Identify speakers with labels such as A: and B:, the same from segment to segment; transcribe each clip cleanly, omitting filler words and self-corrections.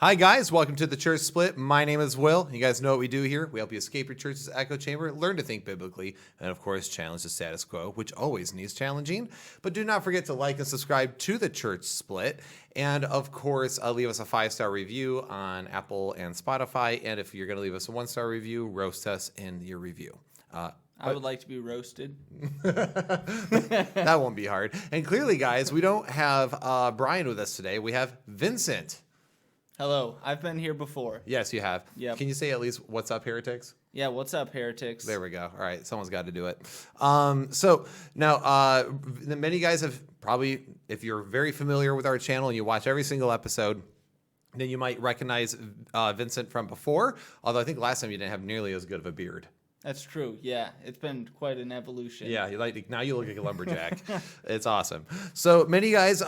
A: Hi guys, welcome to the Church Split. My name is Will. You guys know what we do here. We help you escape your church's echo chamber, learn to think biblically, and of course challenge the status quo, which always needs challenging. But do not forget to like and subscribe to the Church Split. And of course, leave us a 5-star review on Apple and Spotify. And if you're going to leave us a 1-star review, roast us in your review.
B: I would like to be roasted.
A: That won't be hard. And clearly, guys, we don't have Brian with us today. We have Vincent.
B: Hello, I've been here before.
A: Yes, you have.
B: Yep.
A: Can you say at least what's up, heretics?
B: Yeah, what's up, heretics?
A: There we go. All right, someone's got to do it. So now, many guys have probably, if you're very familiar with our channel and you watch every single episode, then you might recognize Vincent from before. Although I think last time you didn't have nearly as good of a beard.
B: That's true. Yeah, it's been quite an evolution.
A: Yeah, now you look like a lumberjack. It's awesome. So many guys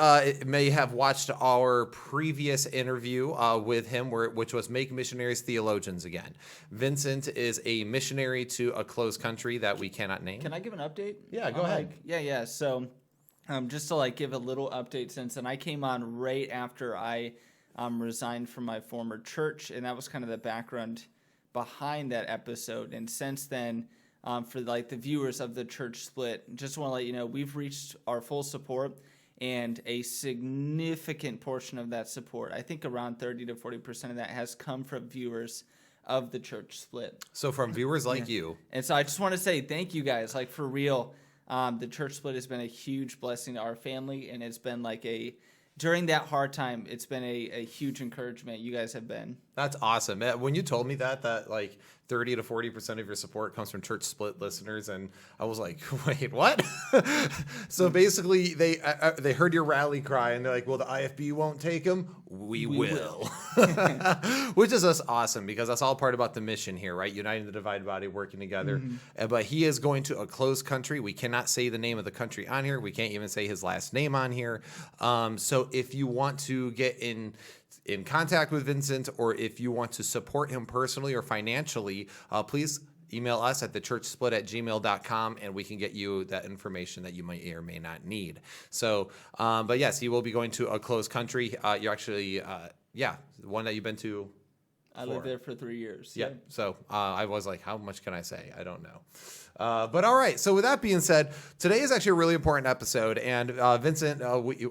A: may have watched our previous interview with him, which was Make Missionaries Theologians Again. Vincent is a missionary to a closed country that we cannot name.
B: Can I give an update?
A: Yeah, go ahead.
B: Yeah. So just to give a little update, since I came on right after I resigned from my former church, and that was kind of the background behind that episode. And since then, for the viewers of the Church Split, just want to let you know we've reached our full support, and a significant portion of that support, I think around 30 to 40% of that, has come from viewers of the Church Split.
A: So from viewers like you.
B: And so I just want to say thank you guys, for real. The Church Split has been a huge blessing to our family, and it's been during that hard time, it's been a huge encouragement. You guys have been. That's
A: awesome. When you told me that 30 to 40% of your support comes from Church Split listeners, and I was like, wait, what? So basically, they heard your rally cry, and they're like, well, the IFB won't take him. We will. Which is awesome, because that's all part about the mission here, right? Uniting the divided body, working together. Mm-hmm. But he is going to a closed country. We cannot say the name of the country on here. We can't even say his last name on here. So if you want to get in contact with Vincent, or if you want to support him personally or financially, please email us at thechurchsplit@gmail.com, and we can get you that information that you might or may not need. So, but yes, he will be going to a closed country. You're actually, the one that you've been to.
B: I lived there for 3 years.
A: Yeah. So I was like, how much can I say? I don't know. But all right. So with that being said, today is actually a really important episode. And Vincent, we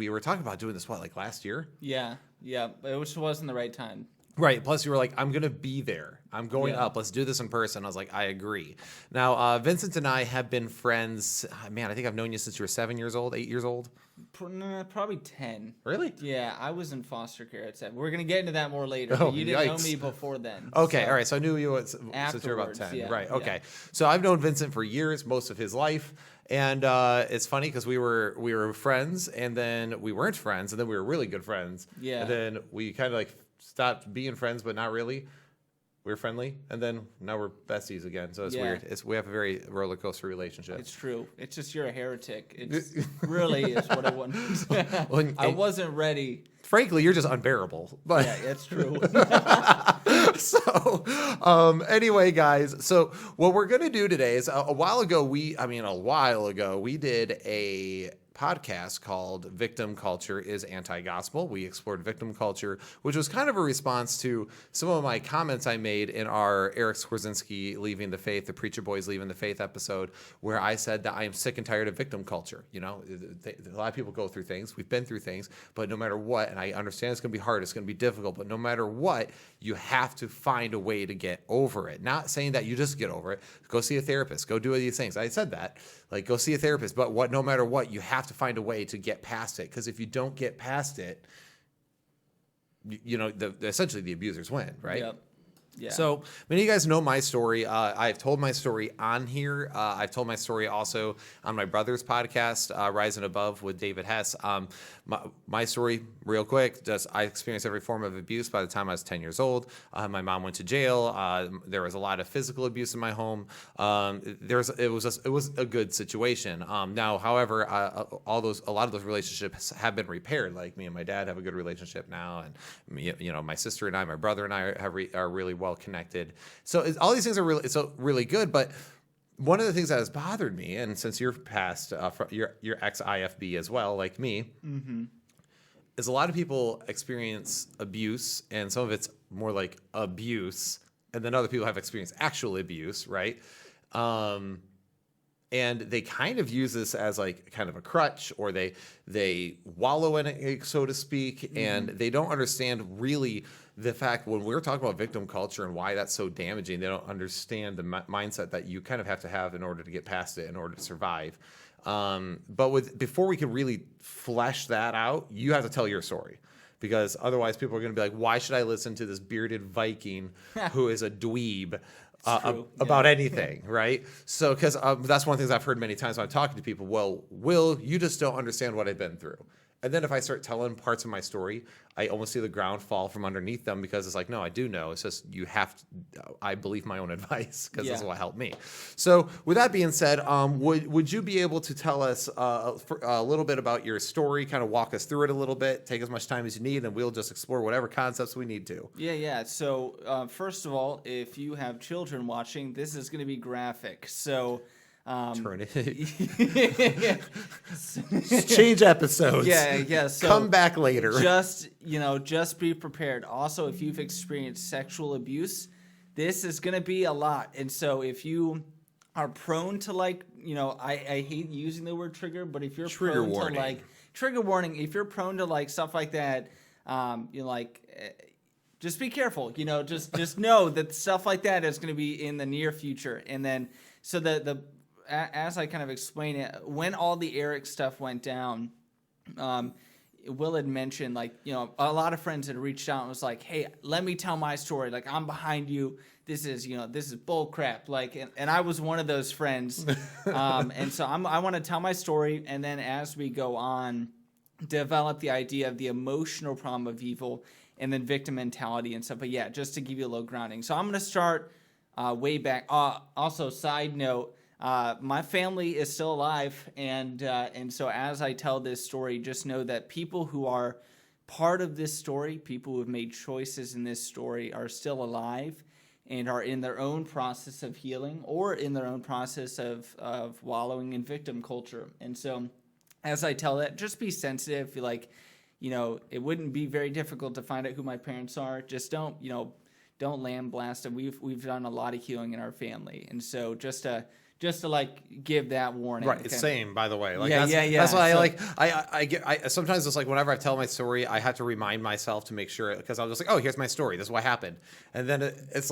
A: were talking about doing this, last year?
B: Yeah. It just wasn't the right time.
A: Right. Plus, you were like, I'm going to be there. I'm going up. Let's do this in person. I was like, I agree. Now, Vincent and I have been friends. Man, I think I've known you since you were 7 years old, 8 years old.
B: Probably 10.
A: Really?
B: Yeah, I was in foster care at 7. We're going to get into that more later. But you didn't know me before then.
A: Okay, all right. So I knew you since you were about 10. Right, okay. Yeah. So I've known Vincent for years, most of his life. And it's funny because we were friends, and then we weren't friends, and then we were really good friends. Yeah. And then we kind of stopped being friends, but not really. We were friendly, and then now we're besties again. So it's weird. We have a very roller coaster relationship.
B: It's true. It's just you're a heretic. It really is what I want. I wasn't ready.
A: Frankly, you're just unbearable. But
B: yeah, it's true.
A: So, anyway, guys. So what we're gonna do today is a while ago we did a podcast called Victim Culture is Anti-Gospel. We explored victim culture, which was kind of a response to some of my comments I made in our Eric Skwarczynski Leaving the Faith, the Preacher Boys Leaving the Faith episode, where I said that I am sick and tired of victim culture. A lot of people go through things. We've been through things, but no matter what, and I understand it's going to be hard, it's going to be difficult, but no matter what, you have to find a way to get over it. Not saying that you just get over it. Go see a therapist. Go do these things. I said that. Go see a therapist, but no matter what, you have to find a way to get past it. Because if you don't get past it, essentially the abusers win, right?
B: Yep. Yeah.
A: So many of you guys know my story. I've told my story on here. I've told my story also on my brother's podcast, Rising Above with David Hess. My story, real quick, I experienced every form of abuse by the time I was 10 years old. My mom went to jail. There was a lot of physical abuse in my home. It was a good situation. Now, however, a lot of those relationships have been repaired. Like me and my dad have a good relationship now, and my sister and I, my brother and I are really well connected. So all these things are really good. But one of the things that has bothered me, and since you're past, your ex-IFB as well, like me, is a lot of people experience abuse, and some of it's more like abuse, and then other people have experienced actual abuse, right? And they kind of use this as like kind of a crutch, or they wallow in it, so to speak, and they don't understand really the fact when we're talking about victim culture and why that's so damaging. They don't understand the mindset that you kind of have to have in order to get past it, in order to survive. But before we can really flesh that out, you have to tell your story. Because otherwise people are going to be like, why should I listen to this bearded Viking who is a dweeb about anything, right? So, because that's one of the things I've heard many times when I'm talking to people. Well, Will, you just don't understand what I've been through. And then if I start telling parts of my story, I almost see the ground fall from underneath them, because it's like, no, I do know. It's just I believe my own advice, because this is what helped me. So with that being said, would you be able to tell us a little bit about your story, kind of walk us through it a little bit, take as much time as you need, and we'll just explore whatever concepts we need to.
B: Yeah. So first of all, if you have children watching, this is going to be graphic. So...
A: turn it. Change episodes.
B: Yeah. So
A: come back later.
B: Just be prepared. Also, if you've experienced sexual abuse, this is going to be a lot. And so if you are prone to I hate using the word trigger, but if you're
A: trigger
B: prone
A: warning.
B: to trigger warning, if you're prone to stuff like that, just be careful. Just know that stuff like that is going to be in the near future. And then so as I kind of explain it, when all the Eric stuff went down, Will had mentioned, a lot of friends had reached out and was like, hey, let me tell my story. I'm behind you. This is bull crap. And I was one of those friends. And so I want to tell my story. And then as we go on, develop the idea of the emotional problem of evil and then victim mentality and stuff. But yeah, just to give you a little grounding. So I'm going to start way back. Also, side note, my family is still alive, and so as I tell this story, just know that people who are part of this story, people who have made choices in this story, are still alive and are in their own process of healing or in their own process of wallowing in victim culture. And so as I tell that, just be sensitive. It wouldn't be very difficult to find out who my parents are. Just don't land blast them. We've done a lot of healing in our family, and so just to give that warning.
A: Right, it's same, by the way.
B: Yeah.
A: That's why I sometimes it's whenever I tell my story, I have to remind myself to make sure, because I'm just like, oh, here's my story. This is what happened. And then it's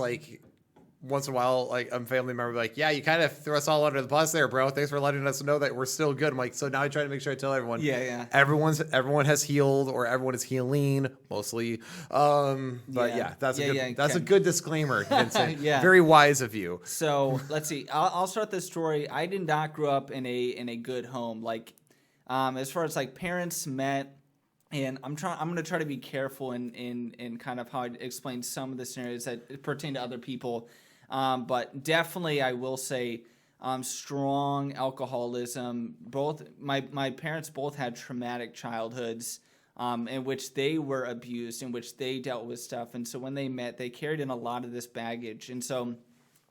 A: once in a while, a family member yeah, you kind of threw us all under the bus there, bro. Thanks for letting us know that we're still good. I'm like, so now I try to make sure I tell everyone.
B: Yeah.
A: Everyone has healed, or everyone is healing, mostly. That's a good disclaimer, Vincent.
B: Yeah.
A: Very wise of you.
B: So let's see. I'll start this story. I did not grow up in a good home. As far as parents met. And I'm going to try to be careful in kind of how I explain some of the scenarios that pertain to other people. But definitely I will say strong alcoholism. Both my parents both had traumatic childhoods in which they were abused, in which they dealt with stuff. And so when they met, they carried in a lot of this baggage. And so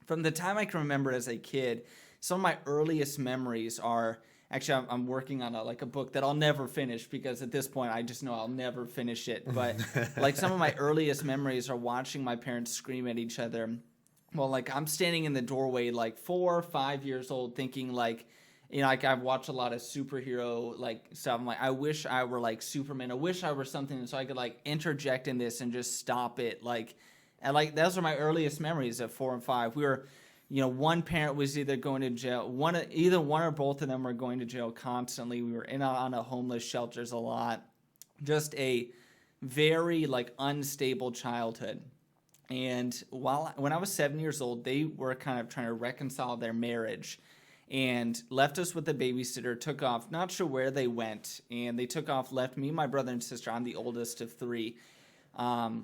B: from the time I can remember as a kid, some of my earliest memories are... Actually, I'm working on a book that I'll never finish, because at this point I just know I'll never finish it. But some of my earliest memories are watching my parents scream at each other. Well, I'm standing in the doorway, 4 or 5 years old, thinking I've watched a lot of superhero stuff. I'm like, I wish I were Superman. I wish I were something so I could interject in this and just stop it. And those are my earliest memories of 4 and 5. We were. One parent was either going to jail. Either one or both of them were going to jail constantly. We were on a homeless shelters a lot. Just a very unstable childhood. And when I was 7 years old, they were kind of trying to reconcile their marriage, and left us with a babysitter. Took off, not sure where they went, and they took off. Left me, my brother, and sister. I'm the oldest of 3.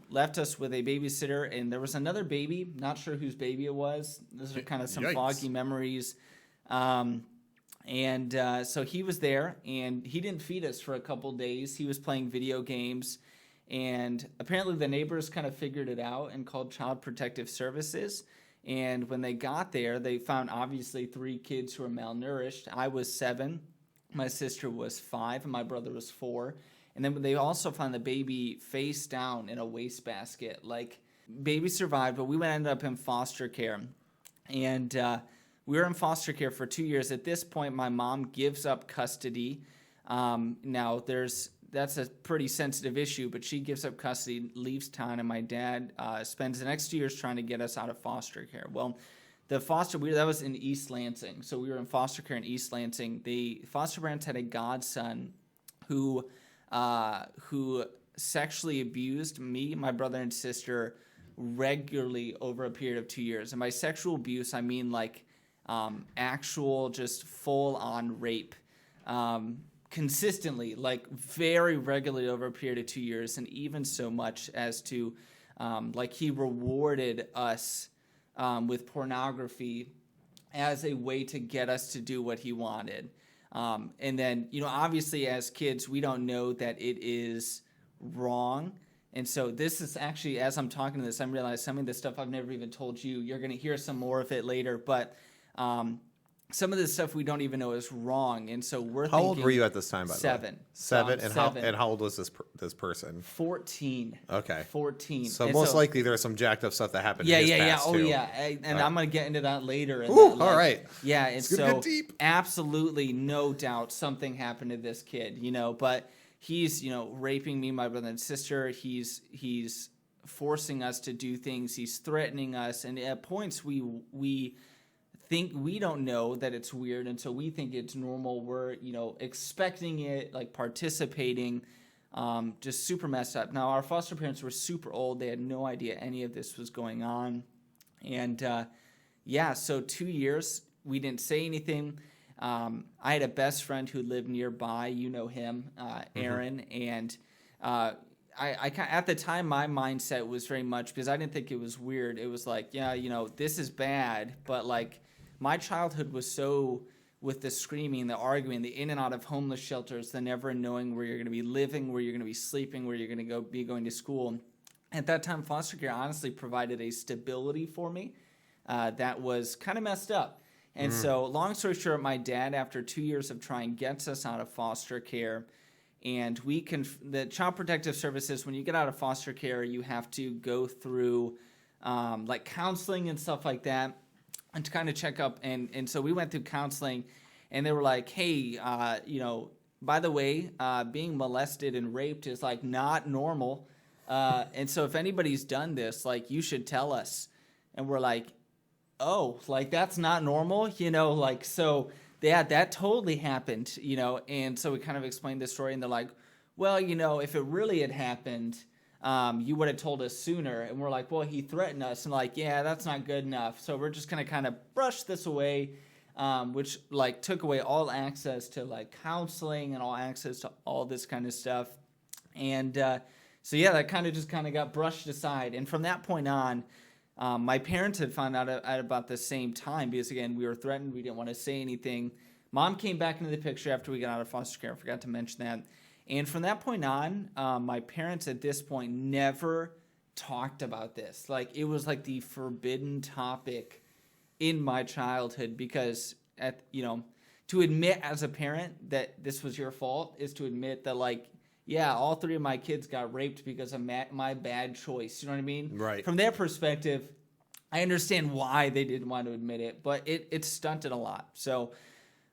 B: Left us with a babysitter, and there was another baby, not sure whose baby it was. Those are kind of some foggy memories. So he was there, and he didn't feed us for a couple days. He was playing video games, and apparently the neighbors kind of figured it out and called Child Protective Services. And when they got there, they found obviously 3 kids who were malnourished. I was 7, my sister was 5, and my brother was 4. And then they also found the baby face down in a wastebasket. Like, baby survived, but we ended up in foster care. And we were in foster care for 2 years. At this point, my mom gives up custody. Now, that's a pretty sensitive issue, but she gives up custody, leaves town, and my dad spends the next 2 years trying to get us out of foster care. Well, that was in East Lansing. So we were in foster care in East Lansing. The foster parents had a godson who sexually abused me, my brother, and sister regularly over a period of 2 years. And by sexual abuse, I mean like actual just full-on rape. Consistently, like very regularly over a period of 2 years, and even so much as to like he rewarded us with pornography as a way to get us to do what he wanted. And then, obviously as kids, we don't know that it is wrong. And so this is actually, as I'm talking to this, I'm realizing some of the stuff I've never even told you. You're going to hear some more of it later, but some of this stuff we don't even know is wrong. And so we're thinking...
A: How old were you at this time, by the way?
B: 7.
A: Seven?
B: So
A: and
B: seven.
A: How old was this person?
B: 14.
A: Okay.
B: 14.
A: So
B: And
A: most likely there's some jacked up stuff that happened in his past,
B: Oh,
A: too.
B: yeah. And I'm going to get into that later.
A: Ooh, all right.
B: Yeah, and
A: It's gonna
B: so
A: get deep.
B: absolutely no doubt something happened to this kid, but he's, raping me, my brother and sister. He's forcing us to do things. He's threatening us. And at points we think we don't know that it's weird, and so we think it's normal. We're expecting it, like participating, just super messed up. Now our foster parents were super old. They had no idea any of this was going on. And so 2 years we didn't say anything. I had a best friend who lived nearby, him, Aaron. And I at the time my mindset was very much, because I didn't think it was weird, it was like, this is bad, but like my childhood was so with the screaming, the arguing, the in and out of homeless shelters, the never knowing where you're going to be living, where you're going to be sleeping, where you're going to be going to school. At that time, foster care honestly provided a stability for me that was kind of messed up. And so, long story short, my dad, after 2 years of trying, gets us out of foster care. And the Child Protective Services, when you get out of foster care, you have to go through like counseling and stuff like that, and to kind of check up. And so we went through counseling, and they were like, hey, by the way, being molested and raped is like not normal. And so if anybody's done this, like you should tell us. And we're like, oh, like that's not normal, so yeah, that totally happened, and so we kind of explained the story, and they're like, well, if it really had happened, you would have told us sooner. And we're like, well, he threatened us, and like, yeah, that's not good enough, so we're just going to kind of brush this away, which like took away all access to like counseling and all access to all this kind of stuff. And so yeah, that kind of got brushed aside. And from that point on, my parents had found out at about the same time, because again, we were threatened. We didn't want to say anything. Mom came back into the picture after we got out of foster care. I forgot to mention that. And from that point on, my parents at this point never talked about this. Like, it was like the forbidden topic in my childhood, because to admit as a parent that this was your fault is to admit that, like, yeah, all 3 of my kids got raped because of my bad choice. You know what I mean?
A: Right.
B: From their perspective, I understand why they didn't want to admit it, but it stunted a lot. So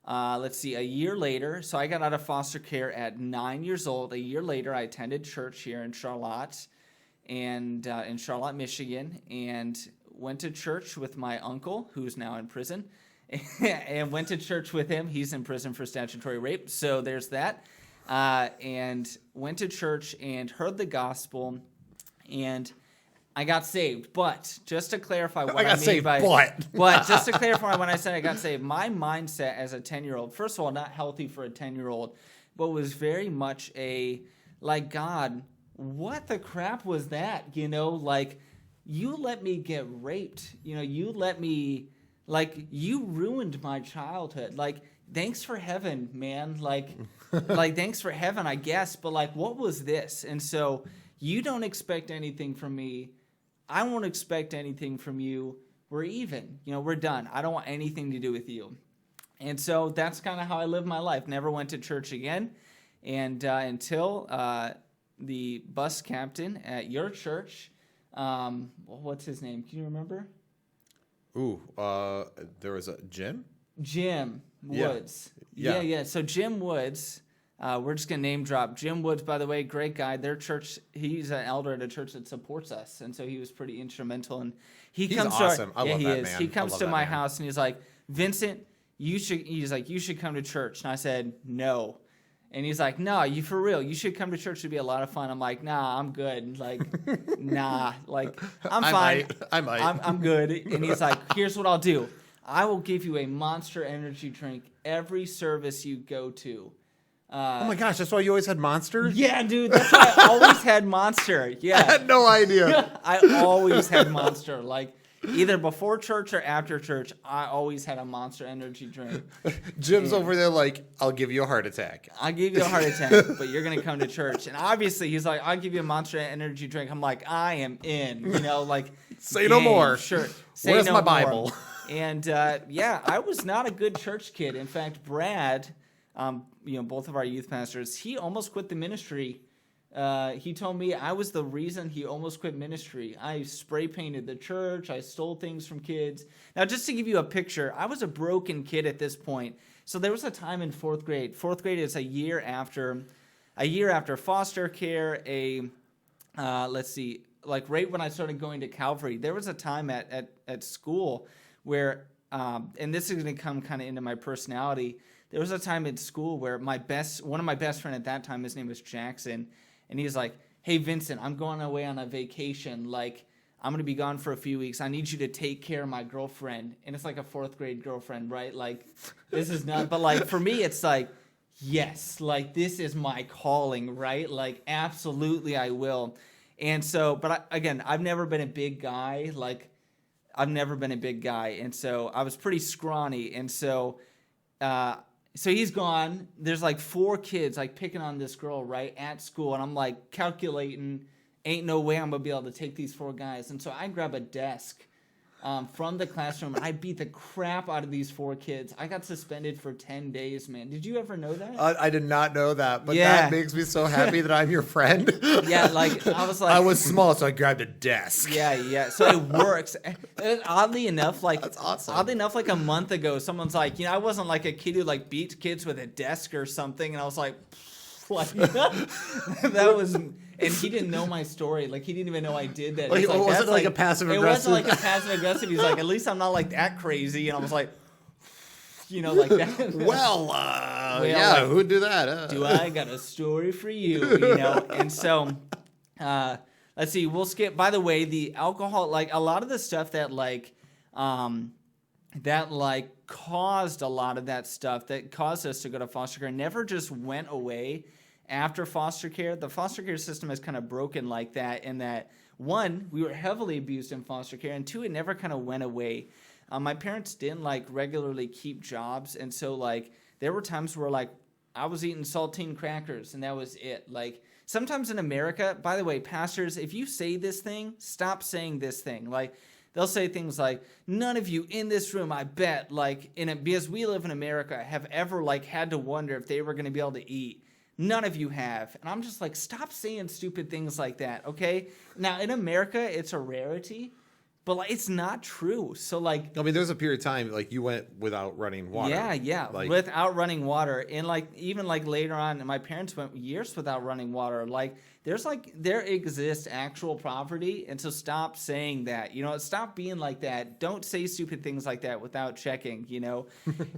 B: let's see, a year later, so I got out of foster care at 9 years old. A year later, I attended church here in Charlotte, and in Charlotte, Michigan, and went to church with my uncle, who's now in prison, and went to church with him. He's in prison for statutory rape, so there's that. And went to church and heard the gospel, and I got saved. But just to clarify what I mean but just to clarify when I said I got saved, my mindset as a 10-year-old, first of all, not healthy for a 10-year-old, but was very much like, God, what the crap was that? Like, you let me get raped. You let me, like, you ruined my childhood. Like, thanks for heaven, man. Like, thanks for heaven, I guess. But, like, what was this? And so you don't expect anything from me. I won't expect anything from you. We're even. We're done. I don't want anything to do with you. And so that's kind of how I lived my life. Never went to church again. And until the bus captain at your church, what's his name? Can you remember?
A: Ooh, there was a Jim?
B: Jim Woods. Yeah. So Jim Woods, we're just going to name drop. Jim Woods, by the way, great guy. Their church, he's an elder at a church that supports us. And so he was pretty instrumental. And he's
A: awesome. I love
B: he
A: that
B: is.
A: man.
B: He comes to my house and he's like, Vincent, you should come to church. And I said, no. And he's like, no, you for real. You should come to church. It'd be a lot of fun. I'm like, nah, I'm good. Like, nah, like, I'm fine.
A: I might.
B: I'm good. And he's like, here's what I'll do. I will give you a Monster energy drink every service you go to.
A: Oh my gosh, that's why you always had Monsters?
B: Yeah, dude, that's why I always had Monster. Yeah.
A: I had no idea.
B: I always had Monster. Like, either before church or after church, I always had a Monster energy drink.
A: Jim's over there like, I'll give you a heart attack.
B: I'll give you a heart attack, but you're going to come to church. And obviously, he's like, I'll give you a Monster energy drink. I'm like, I am in. You know, like,
A: say no more.
B: Sure.
A: Where's my Bible?
B: More. And, I was not a good church kid. In fact, Brad, both of our youth pastors, he almost quit the ministry. He told me I was the reason he almost quit ministry. I spray painted the church. I stole things from kids. Now, just to give you a picture, I was a broken kid at this point. So there was a time in fourth grade. Fourth grade is a year after foster care. Like right when I started going to Calvary, there was a time at school where, and this is going to come kind of into my personality. There was a time in school where one of my best friend at that time, his name was Jackson. And he's like, hey, Vincent, I'm going away on a vacation. Like, I'm going to be gone for a few weeks. I need you to take care of my girlfriend. And it's like a fourth grade girlfriend, right? Like, this is not, but like, for me, it's like, yes, like, this is my calling, right? Like, absolutely, I will. And so, but I've never been a big guy. Like, I've never been a big guy. And so I was pretty scrawny. And so, so he's gone. There's like 4 kids like picking on this girl right at school. And I'm like calculating, ain't no way I'm going to be able to take these 4 guys. And so I grab a desk from the classroom. And I beat the crap out of these 4 kids. I got suspended for 10 days, man. Did you ever know that?
A: I did not know that, but that makes me so happy that I'm your friend.
B: Yeah, like I was like,
A: I was small, so I grabbed a desk.
B: Yeah. So it works. And oddly enough, like
A: that's awesome.
B: Oddly enough, like a month ago, someone's like, I wasn't like a kid who like beat kids with a desk or something, and I was like that was. And he didn't know my story. Like, he didn't even know I did that.
A: Like, it wasn't like a passive aggressive.
B: It wasn't like a passive aggressive. He's like, at least I'm not like that crazy. And I was like, like that.
A: Well, yeah, who'd do that?
B: Do I got a story for you? And so, let's see. We'll skip. By the way, the alcohol, like a lot of the stuff that caused a lot of that stuff that caused us to go to foster care never just went away. After foster care, the foster care system is kind of broken like that in that, 1, we were heavily abused in foster care, and 2, it never kind of went away. My parents didn't like regularly keep jobs, and so like there were times where like I was eating saltine crackers and that was it. Like sometimes in America, by the way, pastors, if you say this thing, stop saying this thing. Like they'll say things like, none of you in this room, I bet, like because we live in America, have ever like had to wonder if they were going to be able to eat. None of you have. And I'm just like, stop saying stupid things like that, okay? Now, in America, it's a rarity, but like, it's not true. So, like...
A: I mean, there's a period of time, like, you went without running water.
B: Yeah, like, without running water. And, like, even, like, later on, my parents went years without running water. Like, there exists actual poverty, and so stop saying that. Stop being like that. Don't say stupid things like that without checking,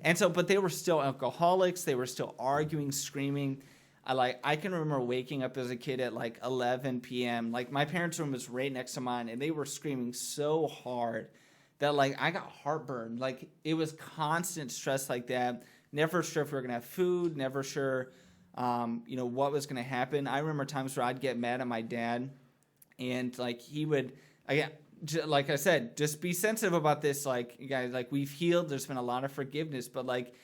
B: And so, but they were still alcoholics. They were still arguing, screaming. I can remember waking up as a kid at like 11 p.m. Like my parents' room was right next to mine, and they were screaming so hard that like I got heartburn. Like it was constant stress like that. Never sure if we were gonna have food. Never sure, what was gonna happen. I remember times where I'd get mad at my dad, and like he would. Like I said, just be sensitive about this. Like you guys, like we've healed. There's been a lot of forgiveness, but like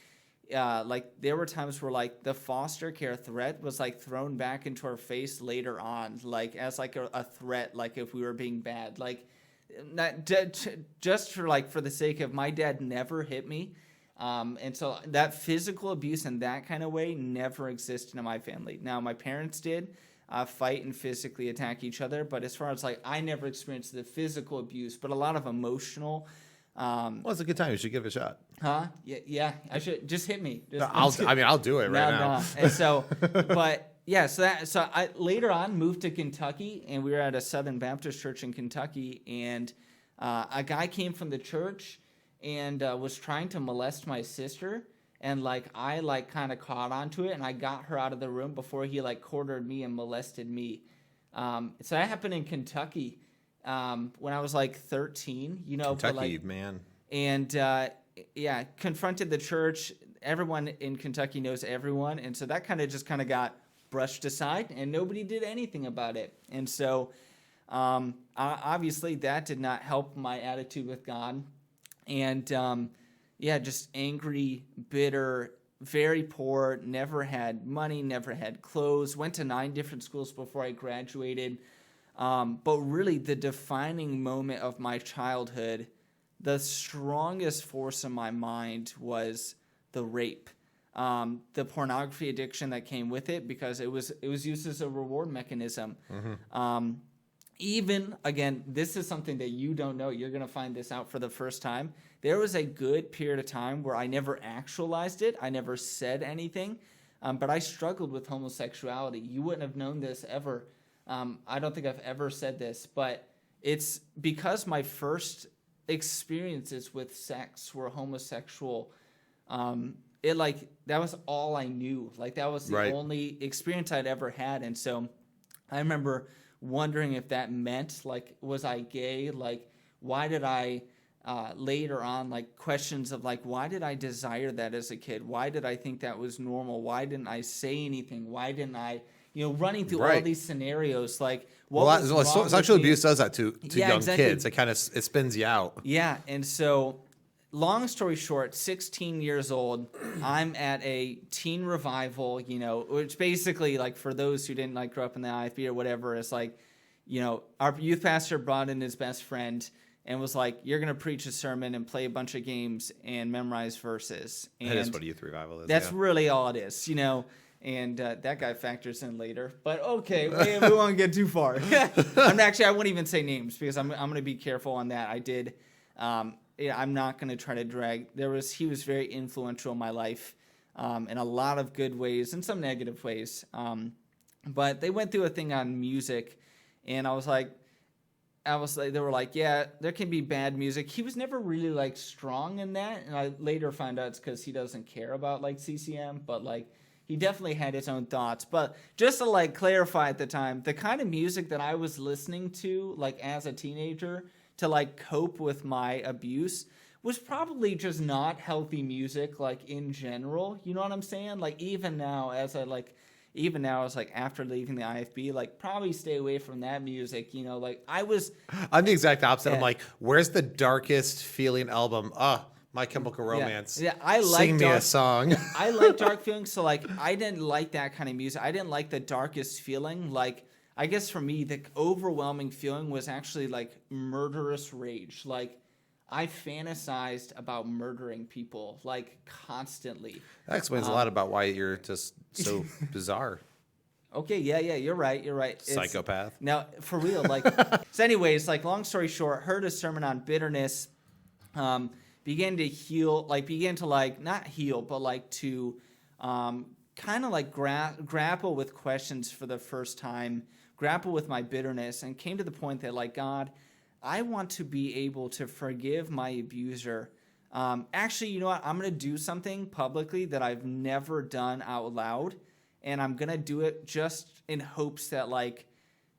B: there were times where like the foster care threat was like thrown back into our face later on, like as like a threat, like if we were being bad, like not just for the sake of my dad never hit me. And so that physical abuse in that kind of way never existed in my family. Now, my parents did fight and physically attack each other, but as far as like, I never experienced the physical abuse, but a lot of emotional.
A: Well, it's a good time. You should give it a shot.
B: Huh? Yeah. I should just hit me.
A: I'll do it right now.
B: No. And so, but yeah, so I later on moved to Kentucky, and we were at a Southern Baptist church in Kentucky, and a guy came from the church and was trying to molest my sister, and like I like kind of caught onto it, and I got her out of the room before he like cornered me and molested me. So that happened in Kentucky when I was like 13.
A: Kentucky, man.
B: And confronted the church. Everyone in Kentucky knows everyone, and so that kind of got brushed aside, and nobody did anything about it. And so obviously that did not help my attitude with God. And just angry, bitter, very poor, never had money, never had clothes, went to 9 different schools before I graduated. But really the defining moment of my childhood, the strongest force in my mind was the rape. The pornography addiction that came with it, because it was used as a reward mechanism. Mm-hmm. Even, again, this is something that you don't know. You're going to find this out for the first time. There was a good period of time where I never actualized it. I never said anything, but I struggled with homosexuality. You wouldn't have known this ever. I don't think I've ever said this, but it's because my first experiences with sex were homosexual. That was all I knew. Like, that was the only experience I'd ever had. And so I remember wondering if that meant, like, was I gay? Like, why did I later on, like, questions of, like, why did I desire that as a kid? Why did I think that was normal? Why didn't I say anything? Why didn't I, running through all these scenarios, like,
A: sexual abuse does that to young
B: exactly.
A: kids. It spins you out.
B: Yeah, and so long story short, 16 years old, I'm at a teen revival, which basically, like, for those who didn't, like, grow up in the IFB or whatever, it's like, our youth pastor brought in his best friend and was like, you're going to preach a sermon and play a bunch of games and memorize verses. And
A: that is what a youth revival is.
B: That's really all it is, and that guy factors in later. But okay, we won't get too far. I won't even say names because I'm going to be careful on that. I did... I'm not going to try to drag. He was very influential in my life in a lot of good ways and some negative ways. But they went through a thing on music, and I was like, they were like, yeah, there can be bad music. He was never really like strong in that, and I later found out it's because he doesn't care about like CCM, but like he definitely had his own thoughts. But just to like clarify at the time, the kind of music that I was listening to like as a teenager to like cope with my abuse was probably just not healthy music, like in general. You know what I'm saying? Like even now as like after leaving the IFB, like probably stay away from that music. Like I'm
A: the exact opposite. I'm like, where's the darkest feeling album? My Chemical Romance.
B: Yeah, I like
A: Sing me a song.
B: I like dark feelings, so like I didn't like that kind of music. I didn't like the darkest feeling. Like I guess for me, the overwhelming feeling was actually like murderous rage. Like I fantasized about murdering people like constantly.
A: That explains a lot about why you're just so bizarre.
B: Okay, yeah, you're right.
A: Psychopath.
B: Now, for real, like, so anyways, like long story short, heard a sermon on bitterness, began to not heal, but like to kind of like grapple with questions for the first time, grapple with my bitterness, and came to the point that like, God, I want to be able to forgive my abuser. Actually, you know what? I'm going to do something publicly that I've never done out loud, and I'm going to do it just in hopes that like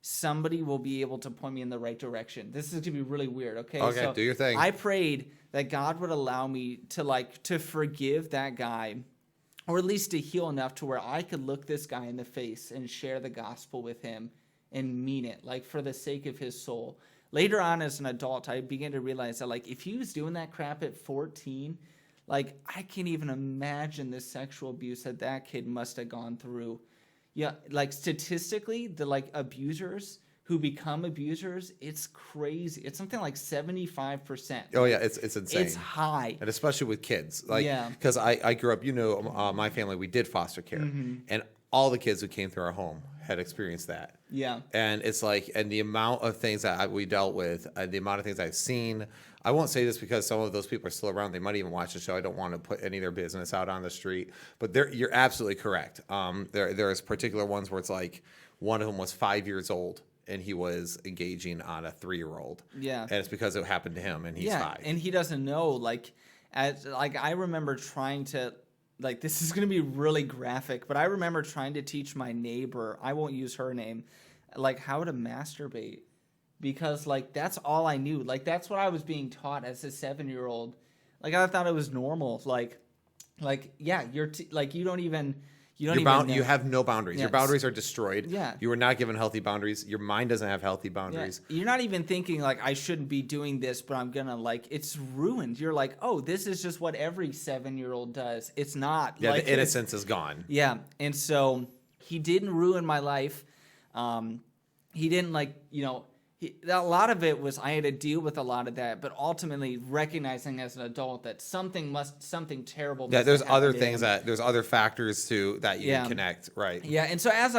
B: somebody will be able to point me in the right direction. This is going to be really weird, okay?
A: Okay, so do your thing.
B: I prayed that God would allow me to forgive that guy, or at least to heal enough to where I could look this guy in the face and share the gospel with him and mean it, like for the sake of his soul. Later on as an adult, I began to realize that like if he was doing that crap at 14, like I can't even imagine the sexual abuse that kid must have gone through. Yeah, like statistically, the like abusers who become abusers, it's crazy. It's something like 75%.
A: Oh yeah, it's insane.
B: It's high.
A: And especially with kids. Like,
B: Yeah.
A: because I grew up, my family, we did foster care. And all the kids who came through our home had experienced that.
B: Yeah.
A: And it's like, and the amount of things that we dealt with, the amount of things I've seen, I won't say this because some of those people are still around. They might even watch the show. I don't want to put any of their business out on the street. But you're absolutely correct. There's particular ones where it's like one of them was 5 years old and he was engaging on a 3-year-old.
B: Yeah.
A: And it's because it happened to him and he's 5.
B: And he doesn't know. Like I remember trying to. Like, this is going to be really graphic, but I remember trying to teach my neighbor, I won't use her name, like, how to masturbate. Because, like, that's all I knew. Like, that's what I was being taught as a 7-year-old. Like, I thought it was normal. Like yeah, you don't even...
A: You have no boundaries.
B: Yes.
A: Your boundaries are destroyed.
B: Yeah.
A: You are not given healthy boundaries. Your mind doesn't have healthy boundaries.
B: Yeah. You're not even thinking, like, I shouldn't be doing this, but I'm going to, like, it's ruined. You're like, oh, this is just what every 7-year-old does. It's not.
A: Yeah,
B: like,
A: the innocence is gone.
B: Yeah, and so he didn't ruin my life. He didn't, like, a lot of it was I had to deal with a lot of that, but ultimately recognizing as an adult that something terrible.
A: Yeah, there's other
B: things
A: there's other factors too that you can connect, right?
B: Yeah, and so as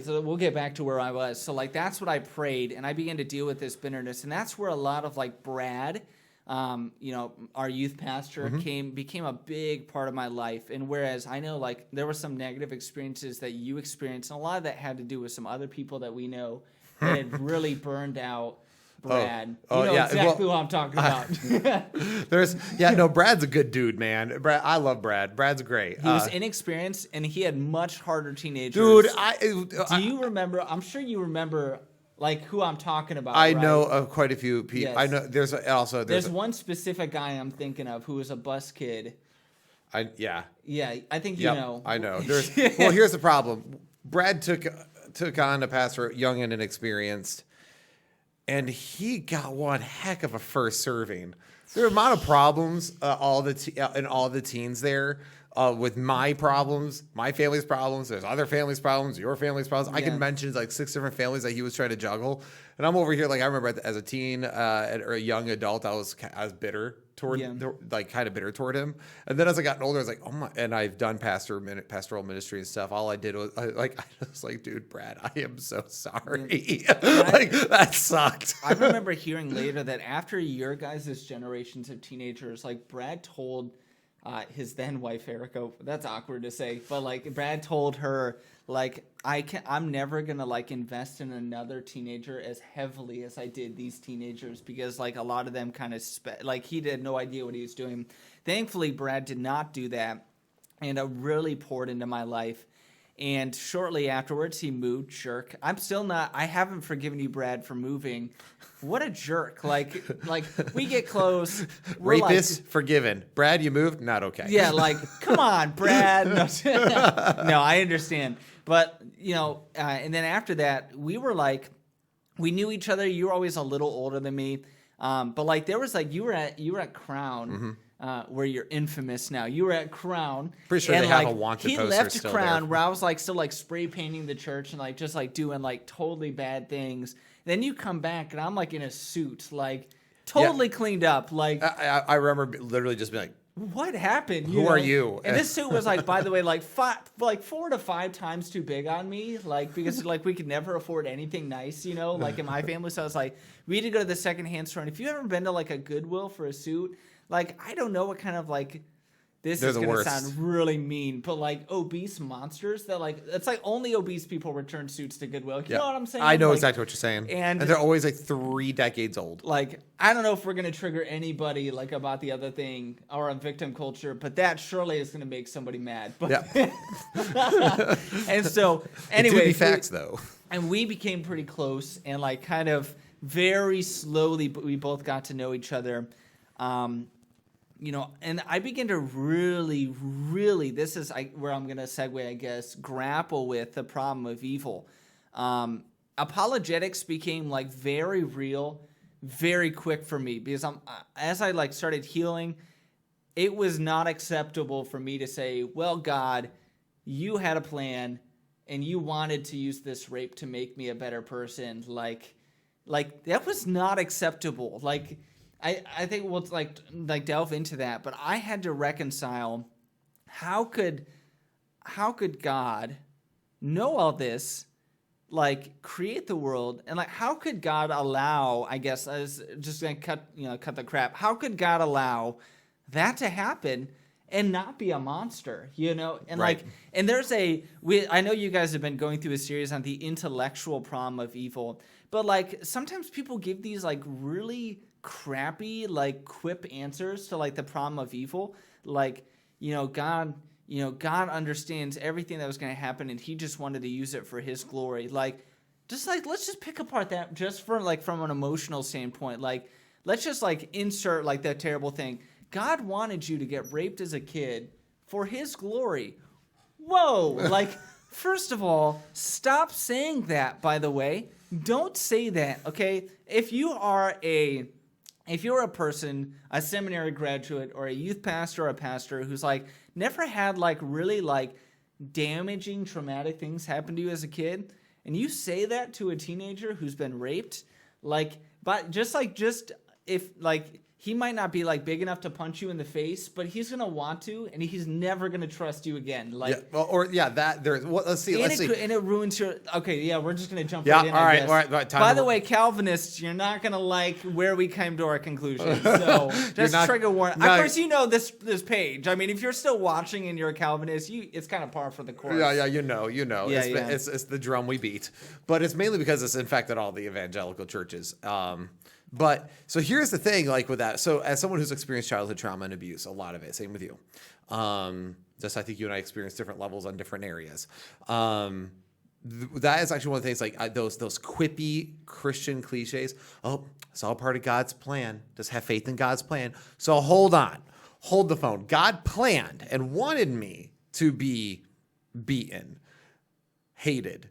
B: so we'll get back to where I was. So like that's what I prayed, and I began to deal with this bitterness, and that's where a lot of like Brad, our youth pastor became a big part of my life. And whereas I know like there were some negative experiences that you experienced, and a lot of that had to do with some other people that we know that had really burned out Brad. Exactly who I'm talking about.
A: Brad's a good dude, man. I love Brad. Brad's great.
B: He was inexperienced, and he had much harder teenagers.
A: Dude,
B: do you remember? I'm sure you remember, like who I'm talking about.
A: I
B: right?
A: know of quite a few people.
B: Yes.
A: I know there's
B: one specific guy I'm thinking of who was a bus kid.
A: Yeah,
B: I think you know.
A: I know. Well, here's the problem. Brad took on a pastor young and inexperienced, and he got one heck of a first serving. The amount of problems all the teens there with my problems, my family's problems, there's other families' problems, your family's problems. I can mention like 6 different families that he was trying to juggle, and I'm over here like I remember as a teen or a young adult, I was bitter toward kind of bitter toward him, and then as I got older, I was like, oh my! And I've done pastoral ministry and stuff. All I did was I was like, dude, Brad, I am so sorry. Like that sucked.
B: I remember hearing later that after your guys' generations of teenagers, like Brad told his then wife Erica, that's awkward to say, but like Brad told her, like I'm never gonna like invest in another teenager as heavily as I did these teenagers, because like a lot of them kind of like he had no idea what he was doing. Thankfully, Brad did not do that, and it really poured into my life. And shortly afterwards, he moved. Jerk. I haven't forgiven you, Brad, for moving. What a jerk. Like we get close.
A: Rapist, forgiven. Brad, you moved? Not okay.
B: Yeah, like, come on, Brad. No, I understand. But, and then after that, we were like, we knew each other. You were always a little older than me. But like, there was like, you were at Crown. Where you're infamous now. You were at Crown.
A: Pretty sure they have a wanted poster
B: He left
A: still
B: Crown
A: there.
B: where I was like still like spray painting the church and like just like doing like totally bad things. Then you come back and I'm like in a suit, like totally cleaned up. Like
A: I remember literally just being like,
B: what happened?
A: Who are you?
B: And this suit was like, by the way, like 4 to 5 times too big on me, like because like we could never afford anything nice, like in my family. So I was like, we had to go to the secondhand store. And if you've ever been to like a Goodwill for a suit, like, I don't know what kind of, like, this is going to sound really mean, but, like, obese monsters that, like, it's like only obese people return suits to Goodwill. You know what I'm saying?
A: I know
B: like,
A: exactly what you're saying.
B: And
A: they're always, like, 3 decades old.
B: Like, I don't know if we're going to trigger anybody, like, about the other thing or a victim culture, but that surely is going to make somebody mad. But,
A: yeah.
B: And so, anyway.
A: It do be facts, though.
B: And we became pretty close, and, like, kind of very slowly, but we both got to know each other. And I begin to really, this is where I'm going to segue, I guess, grapple with the problem of evil. Apologetics became like very real, very quick for me, because as I like started healing, it was not acceptable for me to say, well, God, you had a plan and you wanted to use this rape to make me a better person, like that was not acceptable. Like, I think we'll like delve into that, but I had to reconcile how could God know all this, like create the world, and like how could God allow, I guess I was just gonna cut the crap. How could God allow that to happen and not be a monster, And
A: Right.
B: like, and I know you guys have been going through a series on the intellectual problem of evil, but like sometimes people give these like really crappy like quip answers to like the problem of evil, like God understands everything that was going to happen, and he just wanted to use it for his glory. Like let's just pick apart that just for like from an emotional standpoint. Like let's just like insert like that terrible thing. God wanted you to get raped as a kid for his glory. Whoa! Like, first of all, stop saying that, by the way. Don't say that, okay? If you're a person, a seminary graduate or a youth pastor or a pastor who's like never had like really like damaging traumatic things happen to you as a kid, and you say that to a teenager who's been raped, like, but just if like he might not be like big enough to punch you in the face, but he's gonna want to, and he's never gonna trust you again. Like,
A: let's see.
B: And it ruins your. Okay, yeah, we're just gonna jump.
A: Yeah,
B: right in,
A: all
B: I
A: right.
B: guess. By the way, Calvinists, you're not gonna like where we came to our conclusion. So just trigger warning. Of course, this page. I mean, if you're still watching and you're a Calvinist, it's kind of par for the course.
A: Yeah, you know.
B: Yeah,
A: It's the drum we beat, but it's mainly because it's infected all the evangelical churches. But so here's the thing, like with that. So as someone who's experienced childhood trauma and abuse, a lot of it, same with you. I think you and I experienced different levels on different areas. That is actually one of the things, like those quippy Christian cliches. Oh, it's all part of God's plan. Just have faith in God's plan. So hold the phone. God planned and wanted me to be beaten, hated.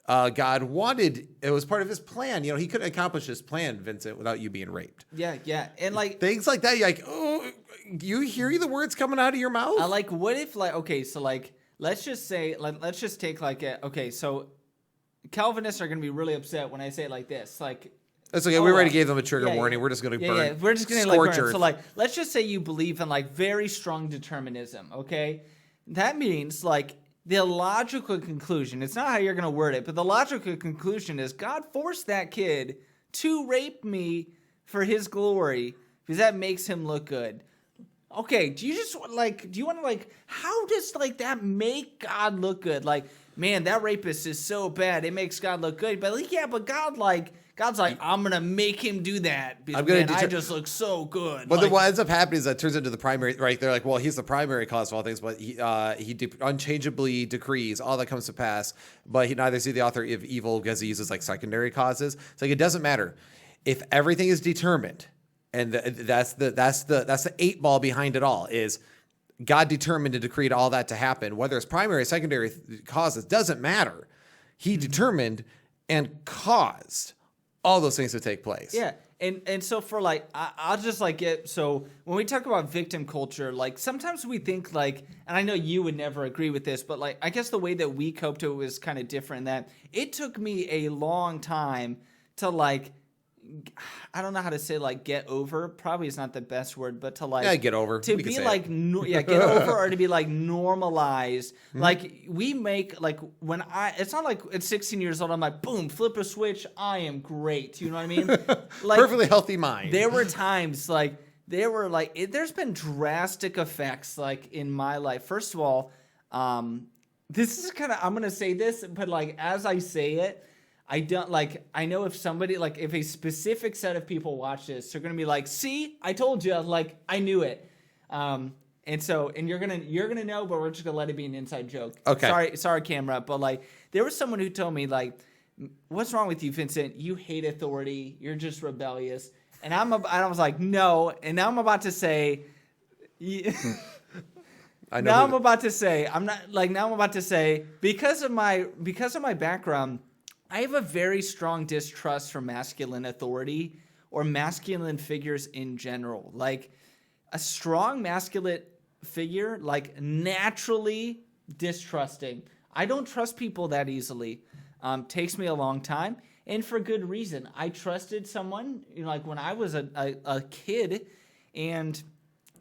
A: God wanted, it was part of his plan. He couldn't accomplish his plan, Vincent, without you being raped.
B: Yeah. And like
A: things like that, you're like, oh, you hear the words coming out of your mouth?
B: Like, what if like, okay, so like, let's just take like so Calvinists are going to be really upset when I say it like this. Like,
A: that's okay. We already gave them a trigger warning. We're just going to burn.
B: Yeah. We're just going to like burn. So like, let's just say you believe in like very strong determinism. Okay. That means like, the logical conclusion, it's not how you're going to word it, but the logical conclusion is God forced that kid to rape me for his glory because that makes him look good. Okay, do you want to how does like that make God look good? Like, man, that rapist is so bad, it makes God look good. But like, yeah, but God's like, I'm going to make him do that because I just look so good.
A: But then what ends up happening is that turns into the primary, right? They're like, well, he's the primary cause of all things, but he unchangeably decrees all that comes to pass, but he neither is he the author of evil because he uses like secondary causes. It's like, it doesn't matter. If everything is determined, and that's the 8 ball behind it all, is God determined to decree all that to happen, whether it's primary or secondary causes, doesn't matter. He determined and caused all those things to take place.
B: Yeah. And so for like, I'll just like so when we talk about victim culture, like sometimes we think like, and I know you would never agree with this, but like, I guess the way that we coped to it was kind of different. That it took me a long time to like, I don't know how to say like get over. Probably is not the best word, but to like
A: get over.
B: To be like get over or to be like normalized. Mm-hmm. Like we make like when it's not like at 16 years old I'm like boom, flip a switch, I am great. You know what I mean? Like
A: perfectly healthy mind.
B: There were times like there's been drastic effects like in my life. First of all, this is kind of, I'm gonna say this, but like as I say it, I don't like, I know if somebody, like if a specific set of people watch this, they're going to be like, see, I told you, like, I knew it. And you're going to know, but we're just going to let it be an inside joke.
A: Okay.
B: Sorry camera. But like, there was someone who told me like, what's wrong with you, Vincent? You hate authority. You're just rebellious. And I was like, no. And now I'm about to say, I'm about to say, because of my background, I have a very strong distrust for masculine authority or masculine figures in general. Like a strong masculine figure, like naturally distrusting. I don't trust people that easily. Takes me a long time, and for good reason. I trusted someone, like when I was a kid, and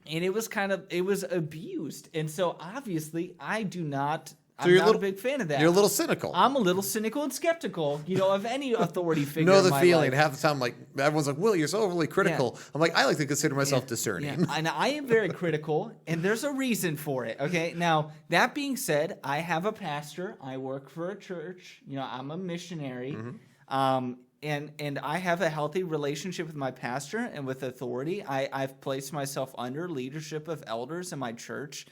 B: it was abused. And so obviously I'm not a big fan of that.
A: You're a little cynical.
B: I'm a little cynical and skeptical, of any authority figure.
A: The
B: in my
A: feeling.
B: life.
A: Half the time, like everyone's like, "Will, you're so overly critical."
B: Yeah.
A: I'm like, I like to consider myself discerning.
B: Yeah. And I am very critical, and there's a reason for it. Okay. Now that being said, I have a pastor. I work for a church. I'm a missionary. Mm-hmm. And I have a healthy relationship with my pastor and with authority. I've placed myself under leadership of elders in my church.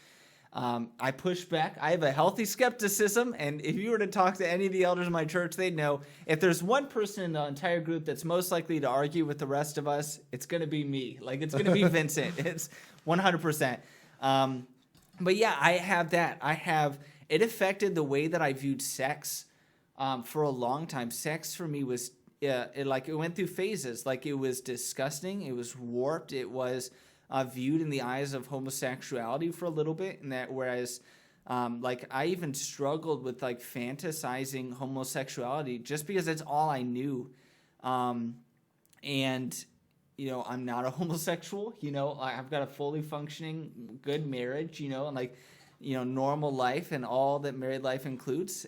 B: I push back. I have a healthy skepticism, and if you were to talk to any of the elders in my church, they'd know if there's one person in the entire group that's most likely to argue with the rest of us, it's going to be me. Like, it's going to be Vincent. It's 100%. But yeah, I have that. It affected the way that I viewed sex for a long time. Sex for me was, it went through phases. Like, it was disgusting. It was warped. It was viewed in the eyes of homosexuality for a little bit, and that whereas I even struggled with fantasizing homosexuality just because that's all I knew, and I'm not a homosexual. I've got a fully functioning good marriage, and normal life and all that married life includes.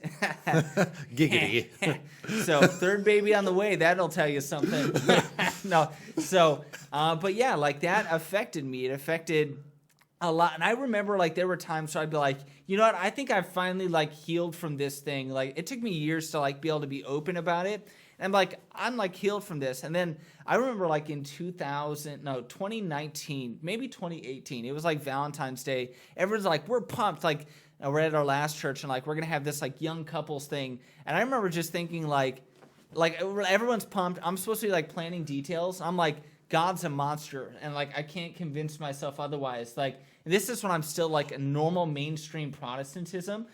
A: Giggity.
B: So third baby on the way, that'll tell you something. No. So, but yeah, that affected me. It affected a lot. And I remember there were times where I'd be like, you know what? I think I've finally healed from this thing. It took me years to be able to be open about it. And I'm healed from this. And then I remember in 2019, maybe 2018, it was Valentine's Day. Everyone's we're pumped. We're at our last church and we're going to have this young couples thing. And I remember just thinking everyone's pumped. I'm supposed to be planning details. I'm God's a monster. And I can't convince myself otherwise. This is when I'm still a normal mainstream Protestantism.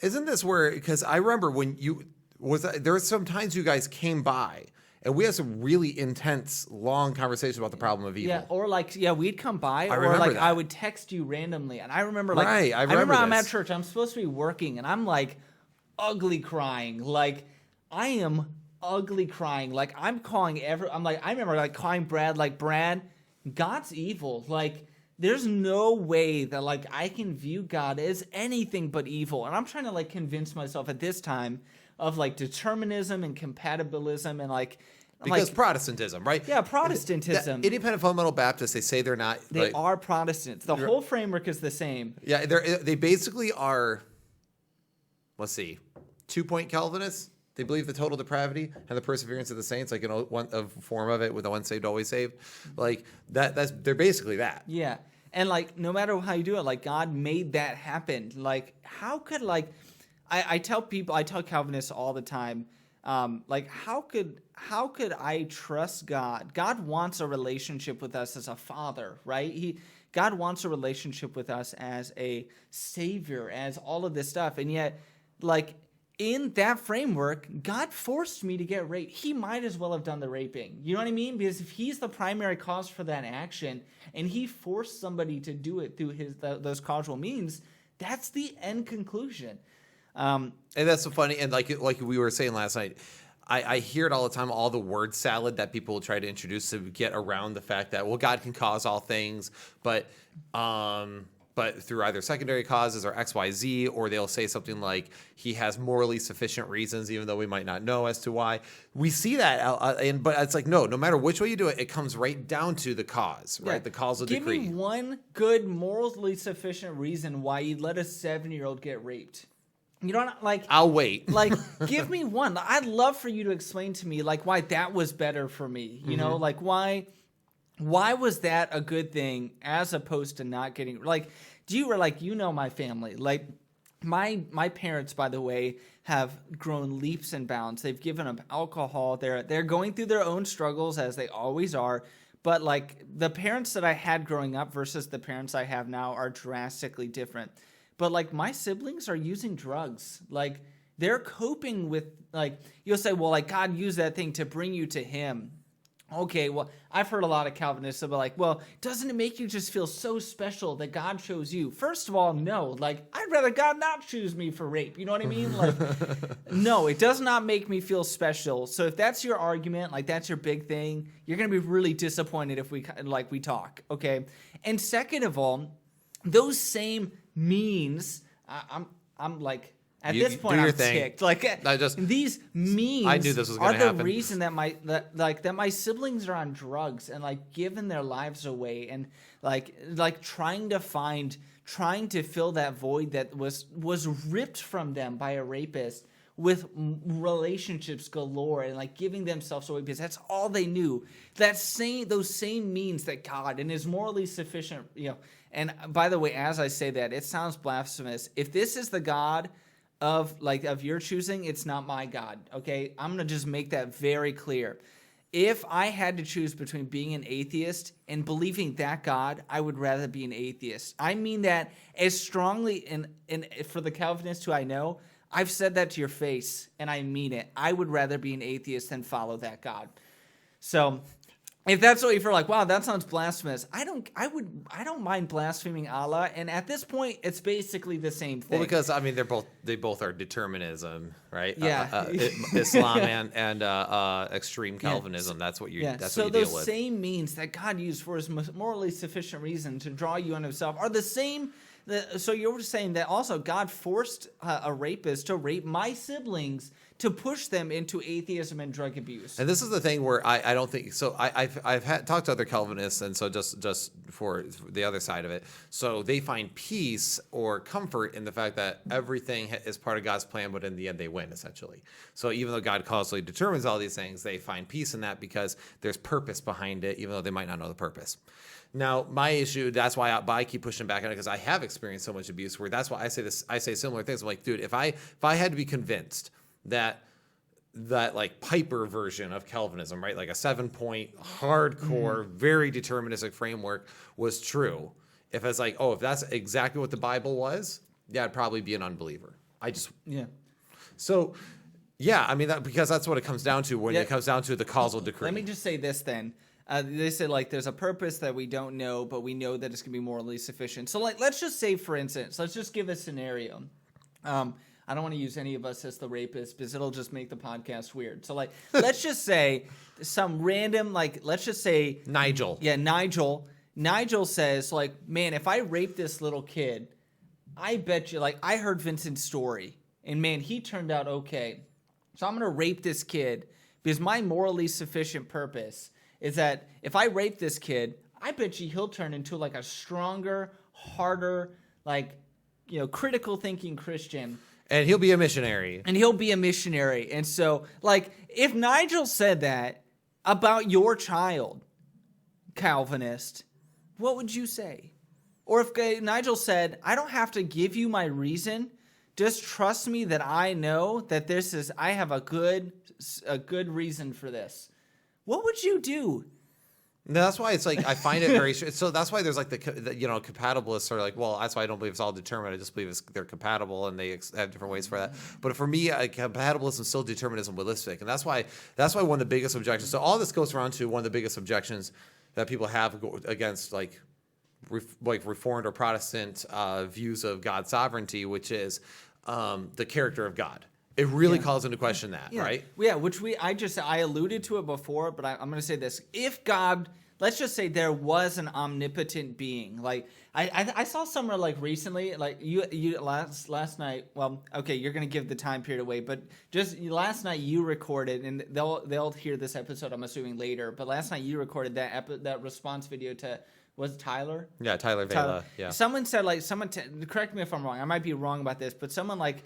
A: Isn't this where, because I remember when there were some times you guys came by and we had some really intense, long conversations about the problem of evil.
B: Yeah, or we'd come by, or I would text you randomly, and I remember
A: I remember
B: I'm at church, I'm supposed to be working, and I'm ugly crying, I am ugly crying, I'm calling I remember calling Brad, Brad, God's evil, there's no way that I can view God as anything but evil, and I'm trying to convince myself at this time of determinism and compatibilism and
A: because Protestantism, right?
B: Yeah, Protestantism.
A: Independent fundamental Baptists, they say they're not.
B: They are Protestants. The whole framework is the same.
A: Yeah, they basically are. Let's see, 2-point Calvinists. They believe the total depravity and the perseverance of the saints, a form of it with the once saved always saved, they're basically that.
B: Yeah, and no matter how you do it, God made that happen. How could I tell Calvinists all the time, how could I trust God? God wants a relationship with us as a father, right? God wants a relationship with us as a savior, as all of this stuff. And yet, in that framework, God forced me to get raped. He might as well have done the raping. You know what I mean? Because if he's the primary cause for that action, and he forced somebody to do it through those causal means, that's the end conclusion.
A: And that's so funny. And like we were saying last night, I hear it all the time, all the word salad that people will try to introduce to get around the fact that, well, God can cause all things, but through either secondary causes or X, Y, Z, or they'll say something like he has morally sufficient reasons, even though we might not know as to why. We see that, but it's no matter which way you do it, it comes right down to the cause, right? The causal decree.
B: Give me one good morally sufficient reason why you'd let a 7-year-old get raped. You know what?
A: I'll wait.
B: Give me one. I'd love for you to explain to me why that was better for me. You know, why was that a good thing as opposed to not getting do you were my family. My parents, by the way, have grown leaps and bounds. They've given up alcohol. They're going through their own struggles as they always are. But the parents that I had growing up versus the parents I have now are drastically different. But my siblings are using drugs. They're coping with you'll say, well, God used that thing to bring you to him. Okay, well, I've heard a lot of Calvinists that be like, well, doesn't it make you just feel so special that God chose you? First of all, no. Like, I'd rather God not choose me for rape. You know what I mean? Like, no, it does not make me feel special. So if that's your argument, like that's your big thing, you're going to be really disappointed if we talk, okay? And second of all, those same means, I'm like... At this point, I'm ticked. Like these memes
A: I knew this was
B: are
A: gonna
B: the
A: happen.
B: reason that my siblings are on drugs and like giving their lives away and like trying to fill that void that was ripped from them by a rapist with relationships galore and like giving themselves away because that's all they knew. Those same means that God and His morally sufficient, And by the way, as I say that, it sounds blasphemous. If this is the God of your choosing, it's not my God, okay? I'm going to just make that very clear. If I had to choose between being an atheist and believing that God, I would rather be an atheist. I mean that as strongly, and for the Calvinists who I know, I've said that to your face, and I mean it. I would rather be an atheist than follow that God. So... if that's what you feel like, wow, that sounds blasphemous. I don't mind blaspheming Allah, and at this point, it's basically the same thing.
A: Well, because I mean, they both are determinism, right?
B: Yeah,
A: Islam and extreme Calvinism. Yeah. That's what you. Yeah. That's
B: so
A: what you deal with.
B: Those same means that God used for His morally sufficient reason to draw you unto Himself are the same. So you're saying that also God forced a rapist to rape my siblings to push them into atheism and drug abuse.
A: And this is the thing where I don't think so. I've talked to other Calvinists, and so just for the other side of it, so they find peace or comfort in the fact that everything is part of God's plan, but in the end they win essentially. So even though God causally determines all these things, they find peace in that because there's purpose behind it, even though they might not know the purpose. Now, my issue, that's why I keep pushing back on it, because I have experienced so much abuse where that's why I say this. I say similar things. I'm like, dude, if I had to be convinced that like Piper version of Calvinism, right, like a 7-point hardcore, very deterministic framework was true, if it's like, oh, if that's exactly what the Bible was, yeah, I'd probably be an unbeliever. So, yeah, I mean, because that's what it comes down to when it comes down to the causal decree.
B: Let me just say this then. They say, like, there's a purpose that we don't know, but we know that it's going to be morally sufficient. So, like, let's just say, for instance, let's just give a scenario. I don't want to use any of us as the rapist because it'll just make the podcast weird. So, like, let's just say some random, like, let's just say...
A: Nigel.
B: Yeah, Nigel. Nigel says, like, man, if I rape this little kid, I bet you, like, I heard Vincent's story, and, man, he turned out okay. So I'm going to rape this kid because my morally sufficient purpose is that if I rape this kid, I bet you he'll turn into like a stronger, harder, like, critical thinking Christian.
A: And he'll be a missionary.
B: And so, like, if Nigel said that about your child, Calvinist, what would you say? Or if Nigel said, I don't have to give you my reason, just trust me that I know that I have a good reason for this. What would you do?
A: No, that's why it's like I find it very. So that's why there's like the compatibilists are like, well, that's why I don't believe it's all determined. I just believe they're compatible and they have different ways for that. But for me, compatibilism is still determinism-holistic, and that's why one of the biggest objections. So all this goes around to one of the biggest objections that people have against like Reformed or Protestant views of God's sovereignty, which is the character of God. It really calls into question that, right?
B: Yeah, which I alluded to it before, but I'm going to say this. If God, let's just say there was an omnipotent being. Like, I saw somewhere like recently, like you last night, well, okay, you're going to give the time period away, but just last night you recorded, and they'll hear this episode, I'm assuming, later, but last night you recorded that response video to, was it Tyler?
A: Yeah, Tyler Vela, yeah.
B: Someone said, like, correct me if I'm wrong, I might be wrong about this, but someone like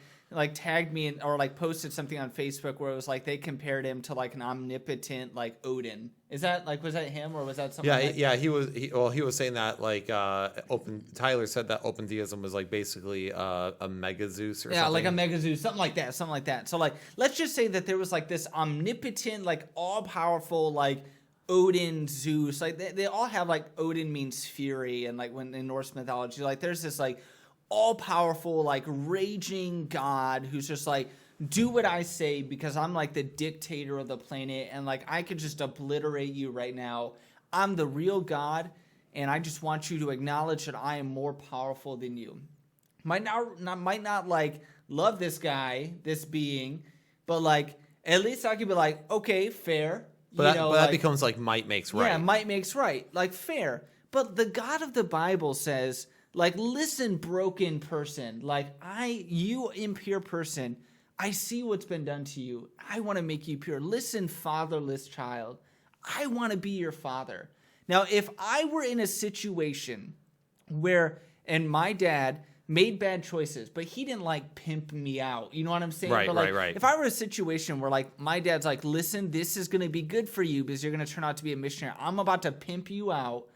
B: tagged me or like posted something on Facebook where it was like they compared him to like an omnipotent like Odin. Is that like, was that him or was that something?
A: Yeah, he was saying that like Tyler said that open theism was like basically a mega Zeus or something.
B: Yeah, like a mega Zeus, something like that. So like, let's just say that there was like this omnipotent, like all powerful, like Odin, Zeus, like they all have like Odin means fury, and like when in Norse mythology, like there's this like all-powerful, like, raging God who's just, like, do what I say because I'm like the dictator of the planet and like I could just obliterate you right now. I'm the real God, and I just want you to acknowledge that I am more powerful than you. Might not like love this guy, this being, but like at least I could be like, okay, fair.
A: But that becomes like might makes right.
B: Yeah, might makes right. Like fair. But the God of the Bible says, like, listen, broken person. Like, you impure person, I see what's been done to you. I want to make you pure. Listen, fatherless child. I want to be your father. Now, if I were in a situation and my dad made bad choices, but he didn't like pimp me out. You know what I'm saying?
A: Right,
B: but like,
A: right.
B: If I were in a situation where like my dad's like, listen, this is going to be good for you because you're going to turn out to be a missionary. I'm about to pimp you out.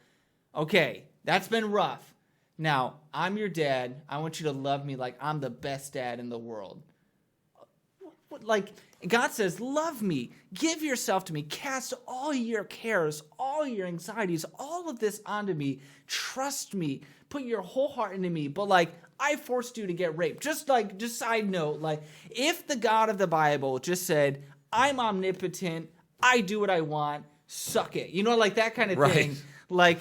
B: Okay, that's been rough. Now, I'm your dad. I want you to love me like I'm the best dad in the world. Like, God says, love me. Give yourself to me. Cast all your cares, all your anxieties, all of this onto me. Trust me. Put your whole heart into me. But, like, I forced you to get raped. Just side note, like, if the God of the Bible just said, I'm omnipotent, I do what I want, suck it. You know, like that kind of thing. Like,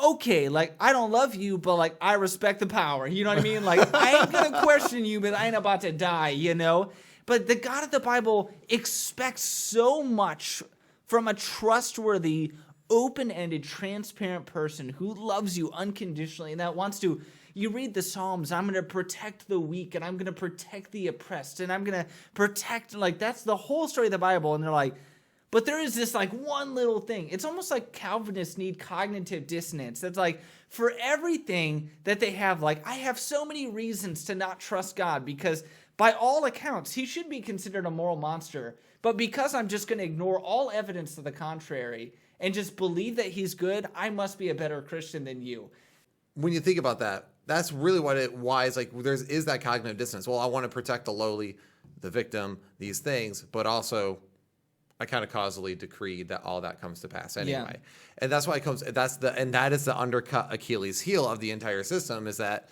B: okay, like, I don't love you, but, like, I respect the power. You know what I mean? Like, I ain't going to question you, but I ain't about to die, you know? But the God of the Bible expects so much from a trustworthy, open-ended, transparent person who loves you unconditionally and that wants to. You read the Psalms, I'm going to protect the weak and I'm going to protect the oppressed and I'm going to protect, like, that's the whole story of the Bible. And they're like, but there is this like one little thing. It's almost like Calvinists need cognitive dissonance. That's like for everything that they have, like I have so many reasons to not trust God because by all accounts, he should be considered a moral monster. But because I'm just going to ignore all evidence to the contrary and just believe that he's good, I must be a better Christian than you.
A: When you think about that, that's really why it's like is that cognitive dissonance. Well, I want to protect the lowly, the victim, these things, but also I kind of causally decreed that all that comes to pass anyway. Yeah. And that's why it comes, that is the undercut Achilles heel of the entire system is that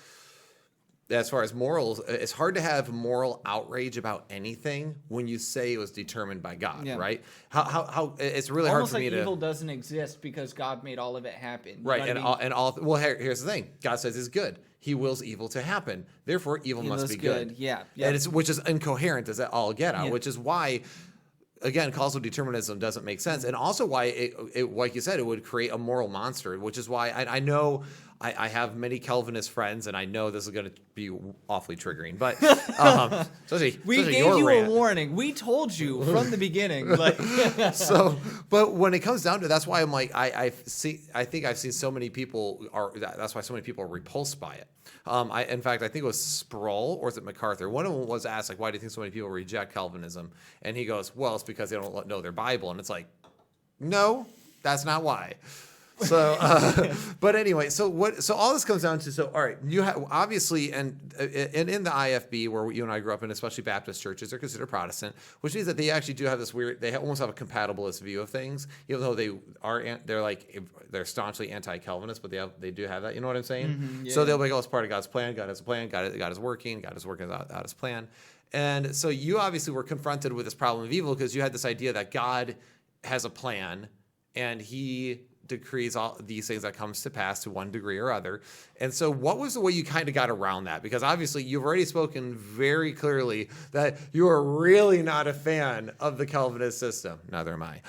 A: as far as morals, it's hard to have moral outrage about anything when you say it was determined by God, right? How it's really
B: almost
A: hard for me to.
B: Almost like evil doesn't exist because God made all of it happen.
A: Right, well, here's the thing: God says it's good. He wills evil to happen. Therefore, evil must be good.
B: Yeah.
A: And which is incoherent as all get out, which is why. Again, causal determinism doesn't make sense, and also why it like you said, it would create a moral monster. Which is why I know I have many Calvinist friends, and I know this is going to be awfully triggering. But
B: we gave you a warning. We told you from the beginning. Like,
A: but when it comes down to, that's why I'm like I think I've seen so many people that's why so many people are repulsed by it. In fact, I think it was Sproul or is it MacArthur? One of them was asked, like, why do you think so many people reject Calvinism? And he goes, well, it's because they don't know their Bible. And it's like, no, that's not why. So, but anyway, so all this comes down to, so, all right, you have obviously, and in the IFB where you and I grew up in, especially Baptist churches, they're considered Protestant, which means that they actually do have this weird, they almost have a compatibilist view of things, even though they're staunchly anti-Calvinist, but they do have that, you know what I'm saying?
B: Mm-hmm, yeah.
A: So they'll be like, oh, it's part of God's plan. God has a plan. God is working out his plan. And so you obviously were confronted with this problem of evil because you had this idea that God has a plan and he decrees all these things that comes to pass to one degree or other. And so what was the way you kind of got around that? Because obviously you've already spoken very clearly that you are really not a fan of the Calvinist system. Neither am I.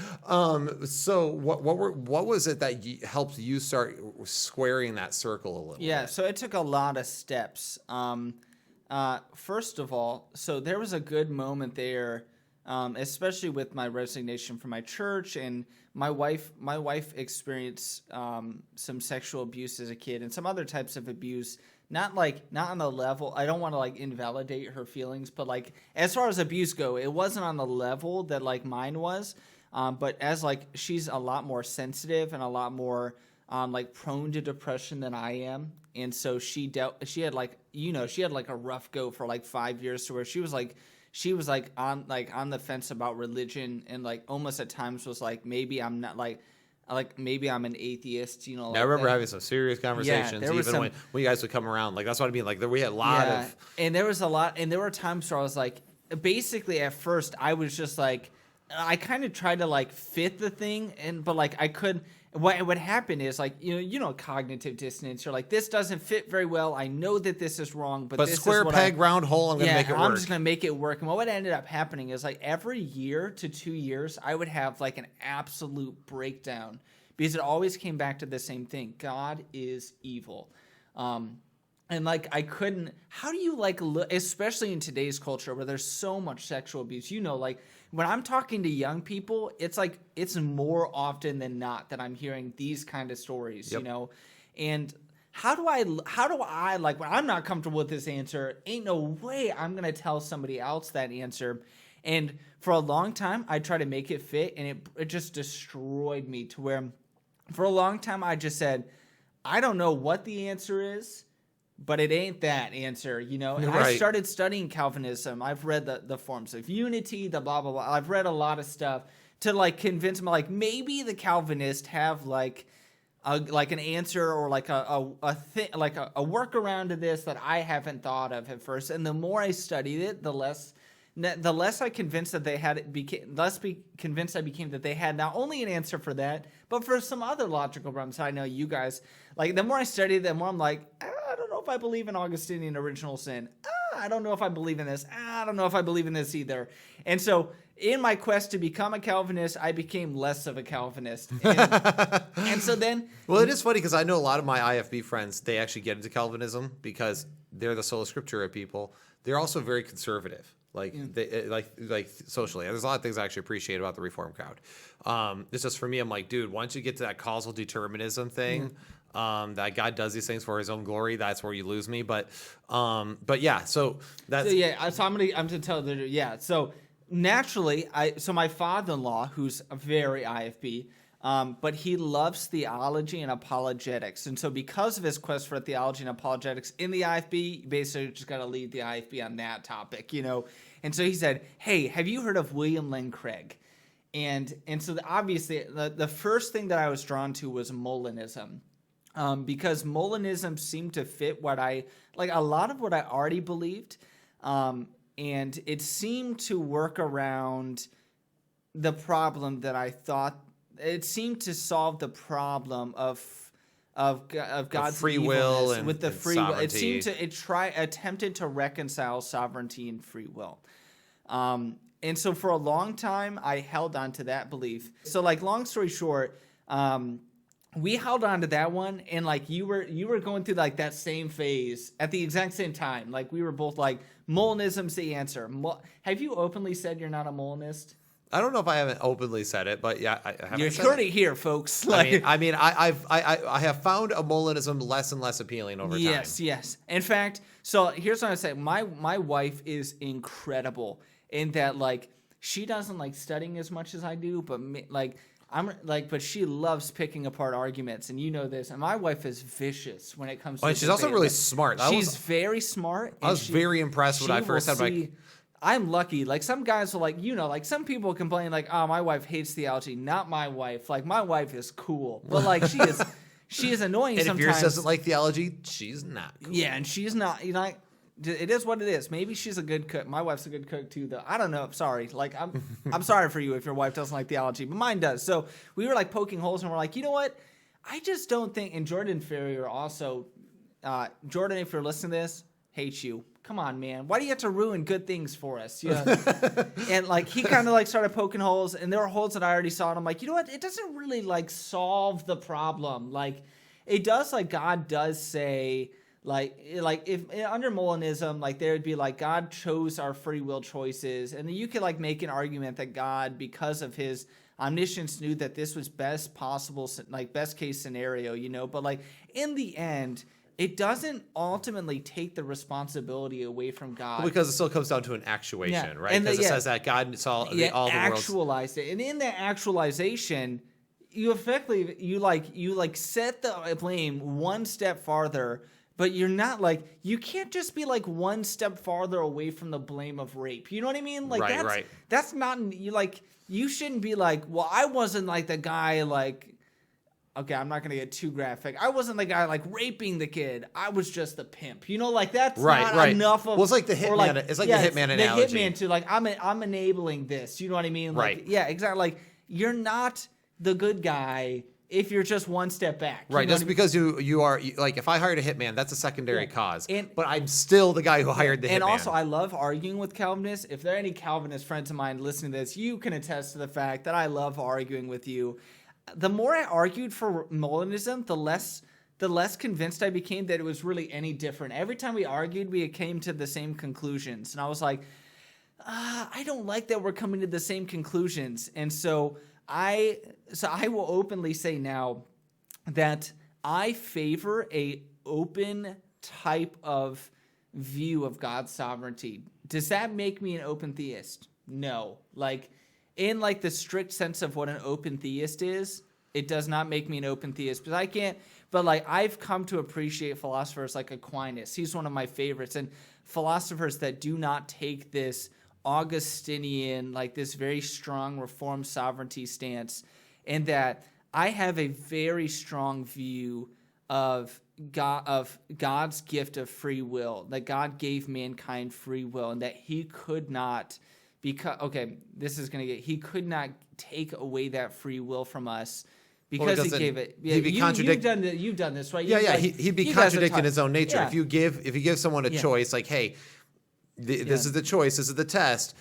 A: So what was it that helped you start squaring that circle a little bit?
B: So it took a lot of steps. First of all, so there was a good moment there, especially with my resignation from my church, and my wife experienced some sexual abuse as a kid and some other types of abuse. Not on the level. I don't want to like invalidate her feelings, but like as far as abuse go, it wasn't on the level that like mine was. But as like she's a lot more sensitive and a lot more like prone to depression than I am, and so she had a rough go for like 5 years to where she was on the fence about religion and like almost at times was like maybe I'm not maybe I'm an atheist, you know.
A: I remember having some serious conversations, even when you guys would come around. Like that's what I mean. Like we had a lot of,
B: and there was a lot, and there were times where I was like, basically at first I was just like, I kind of tried to like fit the thing, but like I couldn't. What happened is like cognitive dissonance. You're like, this doesn't fit very well. I know that this is wrong, but this
A: square
B: is what
A: peg, round hole. I'm gonna make it work.
B: I'm just gonna make it work. And what ended up happening is like every year to 2 years, I would have like an absolute breakdown because it always came back to the same thing: God is evil. And like I couldn't. How do you like look, especially in today's culture where there's so much sexual abuse? Like when I'm talking to young people, it's like it's more often than not that I'm hearing these kind of stories.
A: Yep.
B: And how do I like when I'm not comfortable with this answer? Ain't no way I'm gonna tell somebody else that answer. And for a long time, I tried to make it fit, and it just destroyed me to where, for a long time, I just said, I don't know what the answer is. But it ain't that answer, And
A: Right.
B: I started studying Calvinism. I've read the forms of unity, the blah, blah, blah. I've read a lot of stuff to, like, convince me, like, maybe the Calvinists have, like an answer or, like, a thing, like, a workaround to this that I haven't thought of at first. And the more I studied it, the less I convinced that they had convinced I became that they had not only an answer for that, but for some other logical problems. I know you guys, like, the more I study, the more I'm like, I don't know if I believe in Augustinian original sin. I don't know if I believe in this. I don't know if I believe in this either. And so in my quest to become a Calvinist, I became less of a Calvinist. And so then...
A: Well, it is funny because I know a lot of my IFB friends, they actually get into Calvinism because they're the sola scriptura people. They're also very conservative. Like socially. There's a lot of things I actually appreciate about the Reformed crowd. It's just for me, I'm like, dude, once you get to that causal determinism thing, that God does these things for his own glory, that's where you lose me. But yeah, so that's...
B: So I'm gonna tell so naturally, my father-in-law, who's a very IFB, but he loves theology and apologetics. And so because of his quest for theology and apologetics in the IFB, you basically just got to lead the IFB on that topic, And so he said, hey, have you heard of William Lane Craig? And so obviously the first thing that I was drawn to was Molinism. Because Molinism seemed to fit a lot of what I already believed. And it seemed to work around the problem that I thought. It seemed to solve the problem of God's
A: free will and
B: with the
A: and
B: free will. It
A: sovereignty.
B: seemed to attempted to reconcile sovereignty and free will. And so for a long time, I held on to that belief. So like, long story short, we held on to that one, and like you were going through like that same phase at the exact same time. Like we were both like, Molinism's the answer. Have you openly said you're not a Molinist?
A: I don't know if I haven't openly said it, but yeah, I haven't.
B: You heard it here, folks.
A: I have found a Molinism less and less appealing over time.
B: Yes. In fact, so here's what I say: my wife is incredible in that, like, she doesn't like studying as much as I do, but but she loves picking apart arguments, and you know this. And my wife is vicious when it comes to.
A: She's also really smart.
B: She's very smart.
A: I was very impressed when I first had
B: I'm lucky. Like, some guys will like some people complain like, oh, my wife hates theology. Not my wife. Like, my wife is cool, but like she is annoying
A: and
B: sometimes.
A: if yours doesn't like theology, she's not cool.
B: Yeah, and she's not. It is what it is. Maybe she's a good cook. My wife's a good cook too, though. I don't know. Sorry. Like, I'm sorry for you if your wife doesn't like theology, but mine does. So we were like poking holes, and we're like, you know what? I just don't think. And Jordan Ferrier also. Jordan, if you're listening to this, hates you. Come on, man. Why do you have to ruin good things for us? Yeah. And like, he kind of like started poking holes, and there were holes that I already saw, and I'm like, you know what? It doesn't really like solve the problem. Like, it does. Like, God does say. Like if under Molinism, like, there would be like, God chose our free will choices, and then you could like make an argument that God, because of his omniscience, knew that this was best possible, like best case scenario, but like in the end, it doesn't ultimately take the responsibility away from God.
A: Well, because it still comes down to an actuation, right? Because it says that God saw all the worlds.
B: Actualized it, and in that actualization, you effectively you set the blame one step farther. But you're not like, you can't just be like one step farther away from the blame of rape. You know what I mean? Like, that's not, you shouldn't be like, well, I wasn't like the guy, like, okay, I'm not going to get too graphic. I wasn't the guy like raping the kid. I was just the pimp. You know, like that's not enough of.
A: Well, it's like the hitman.
B: Like,
A: it's like the hitman analogy.
B: The hitman too. Like I'm enabling this. You know what I mean? Like,
A: right.
B: Yeah, exactly. Like you're not the good guy if you're just one step back.
A: Right. Just because you are like, if I hired a hitman, that's a secondary cause. But I'm still the guy who hired the hitman.
B: And also, I love arguing with Calvinists. If there are any Calvinist friends of mine listening to this, you can attest to the fact that I love arguing with you. The more I argued for Molinism, the less convinced I became that it was really any different. Every time we argued, we came to the same conclusions. And I was like, I don't like that we're coming to the same conclusions. And so I will openly say now that I favor a open type of view of God's sovereignty. Does that make me an open theist? No. Like, in like the strict sense of what an open theist is, it does not make me an open theist. But I can't. But like I've come to appreciate philosophers like Aquinas. He's one of my favorites, and philosophers that do not take this Augustinian, like this very strong Reformed sovereignty stance, and that I have a very strong view of God's gift of free will, that God gave mankind free will, and that He could not. He could not take away that free will from us because He gave it. Yeah, you've done this, right?
A: He'd be contradicting His own nature. Yeah. If you give someone a choice, like, hey, this is the choice, this is the test,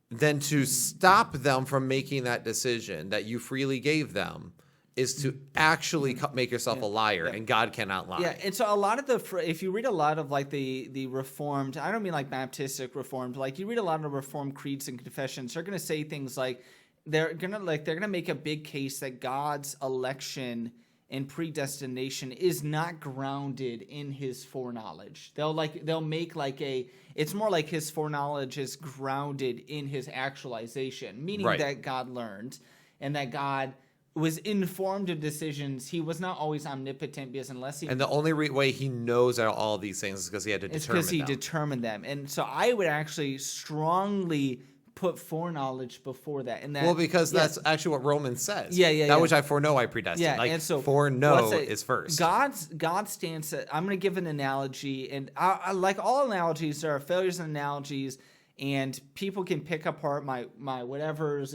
A: then to stop them from making that decision that you freely gave them is to actually make yourself a liar, and God cannot lie.
B: Yeah, and so a lot of if you read a lot of like the Reformed, I don't mean like Baptistic Reformed, like you read a lot of Reformed creeds and confessions, they're going to say things like they're going to make a big case that God's election and predestination is not grounded in His foreknowledge. They'll make like it's more like His foreknowledge is grounded in His actualization, meaning that God learned and that God was informed of decisions. He was not always omnipotent because and
A: the only way He knows all these things is because He had to determine them.
B: It's because He determined them. And so I would actually strongly put foreknowledge before that. And that
A: because that's actually what Romans says.
B: That
A: which I foreknow I predestined.
B: Yeah,
A: like,
B: and so
A: foreknow is first.
B: God's stance. I'm going to give an analogy, and I like all analogies. There are failures in analogies, and people can pick apart my whatevers.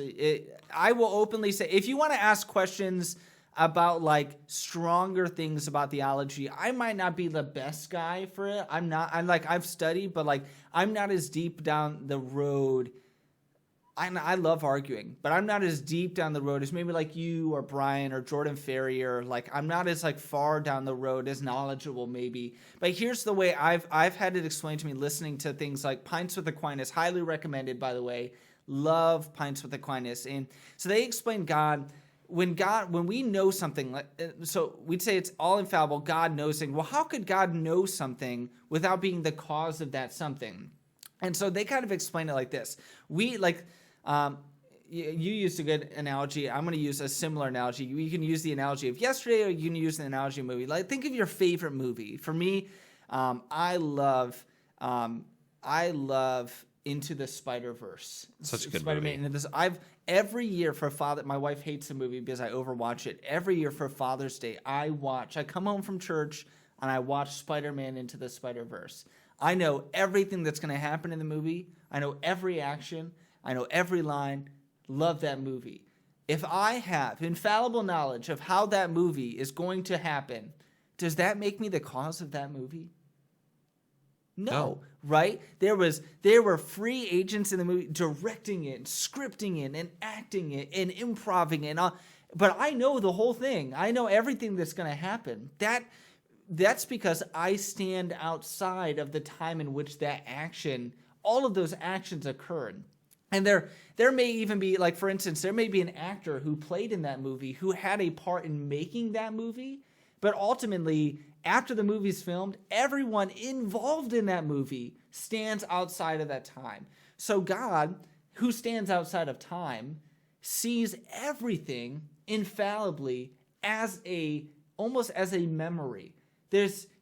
B: I will openly say, if you want to ask questions about like stronger things about theology, I might not be the best guy for it. I've studied, but like I'm not as deep down the road. I love arguing, but I'm not as deep down the road as maybe like you or Brian or Jordan Ferrier. Like I'm not as like far down the road, as knowledgeable maybe. But here's the way I've had it explained to me listening to things like Pints with Aquinas, highly recommended by the way. Love Pints with Aquinas. And so they explain when we know something, so we'd say it's all infallible, God knows something. Well, how could God know something without being the cause of that something? And so they kind of explain it like this. You used a good analogy. I'm going to use a similar analogy. You can use the analogy of yesterday, or you can use the analogy of movie. Like, think of your favorite movie. For me, I love Into the Spider-Verse.
A: Such a good
B: Spider-Man.
A: movie.
B: Every year for Father, my wife hates the movie because I overwatch it. Every year for Father's Day, I come home from church and I watch Spider-Man Into the Spider-Verse. I know everything that's going to happen in the movie. I know every action. I know every line. Love that movie. If I have infallible knowledge of how that movie is going to happen, does that make me the cause of that movie? No. Right? There were free agents in the movie directing it, scripting it, and acting it, and improvising it. But I know the whole thing. I know everything that's going to happen. That's because I stand outside of the time in which all of those actions occurred. And there may even be, like, for instance, there may be an actor who played in that movie who had a part in making that movie, but ultimately, after the movie's filmed, everyone involved in that movie stands outside of that time. So God, who stands outside of time, sees everything infallibly almost as a memory.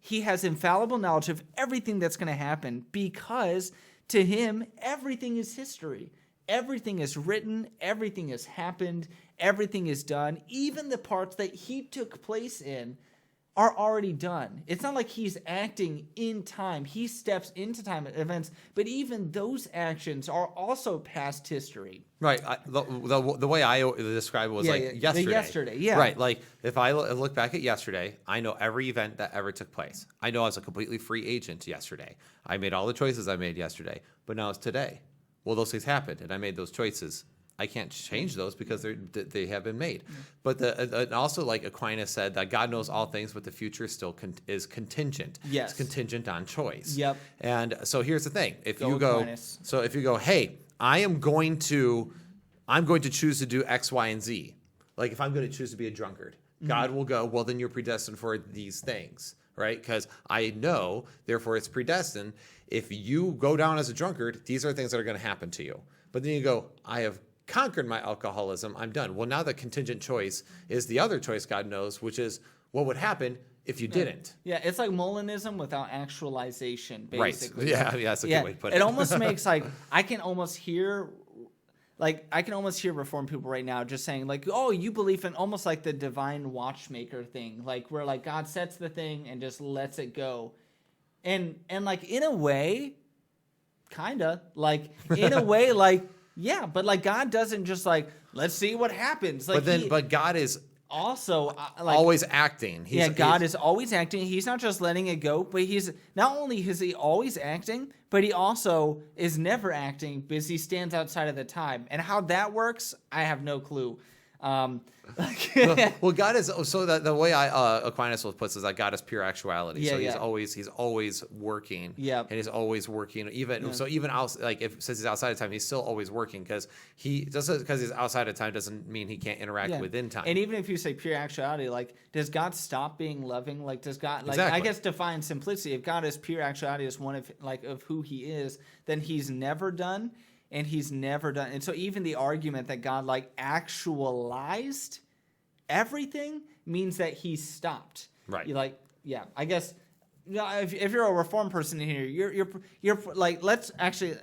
B: He has infallible knowledge of everything that's going to happen because to him, everything is history. everything is written, everything has happened, everything is done. Even the parts that he took place in are already done. It's not like he's acting in time. He steps into time events, but even those actions are also past history.
A: Right. The way I describe it was yesterday.
B: The yesterday, yeah.
A: Right. Like if I look back at yesterday, I know every event that ever took place. I know I was a completely free agent yesterday. I made all the choices I made yesterday, but now it's today. Well, those things happened, and I made those choices. I can't change those because they have been made. But and also, like Aquinas said, that God knows all things, but the future still is contingent.
B: Yes.
A: It's contingent on choice.
B: Yep.
A: And so here's the thing: if you
B: Aquinas.
A: go, hey, I'm going to choose to do X, Y, and Z. Like if I'm going to choose to be a drunkard, God will go, well, then you're predestined for these things, right? Because I know, therefore it's predestined. If you go down as a drunkard, these are things that are going to happen to you. But then you go, I have conquered my alcoholism, I'm done. Well, now the contingent choice is the other choice God knows, which is what would happen if you didn't.
B: Yeah, it's like Molinism without actualization, basically.
A: Right. Yeah, that's a good way to put it.
B: It almost makes like I can almost hear Reformed people right now just saying like, oh, you believe in almost like the divine watchmaker thing, like where like God sets the thing and just lets it go. And like in a way, kinda like in a way, like, yeah, but like God doesn't just like, let's see what happens. Like,
A: but God is
B: also like
A: always acting.
B: God is always acting. He's not just letting it go, but he's not only is he always acting, but he also is never acting because he stands outside of the time. And how that works, I have no clue.
A: Well, God is so that the way Aquinas puts is that God is pure actuality.
B: Yeah,
A: so he's always working.
B: Yeah,
A: and he's always working. Even out, like if since he's outside of time, he's still always working because because he's outside of time doesn't mean he can't interact within time.
B: And even if you say pure actuality, like does God stop being loving? Like does God like
A: exactly.
B: I guess define simplicity. If God is pure actuality as one of who he is, then he's never done. And he's never done. And so even the argument that God like actualized everything means that he stopped.
A: Right.
B: You like, yeah, I guess, you know, if you're a Reformed person in here, you're like, let's actually,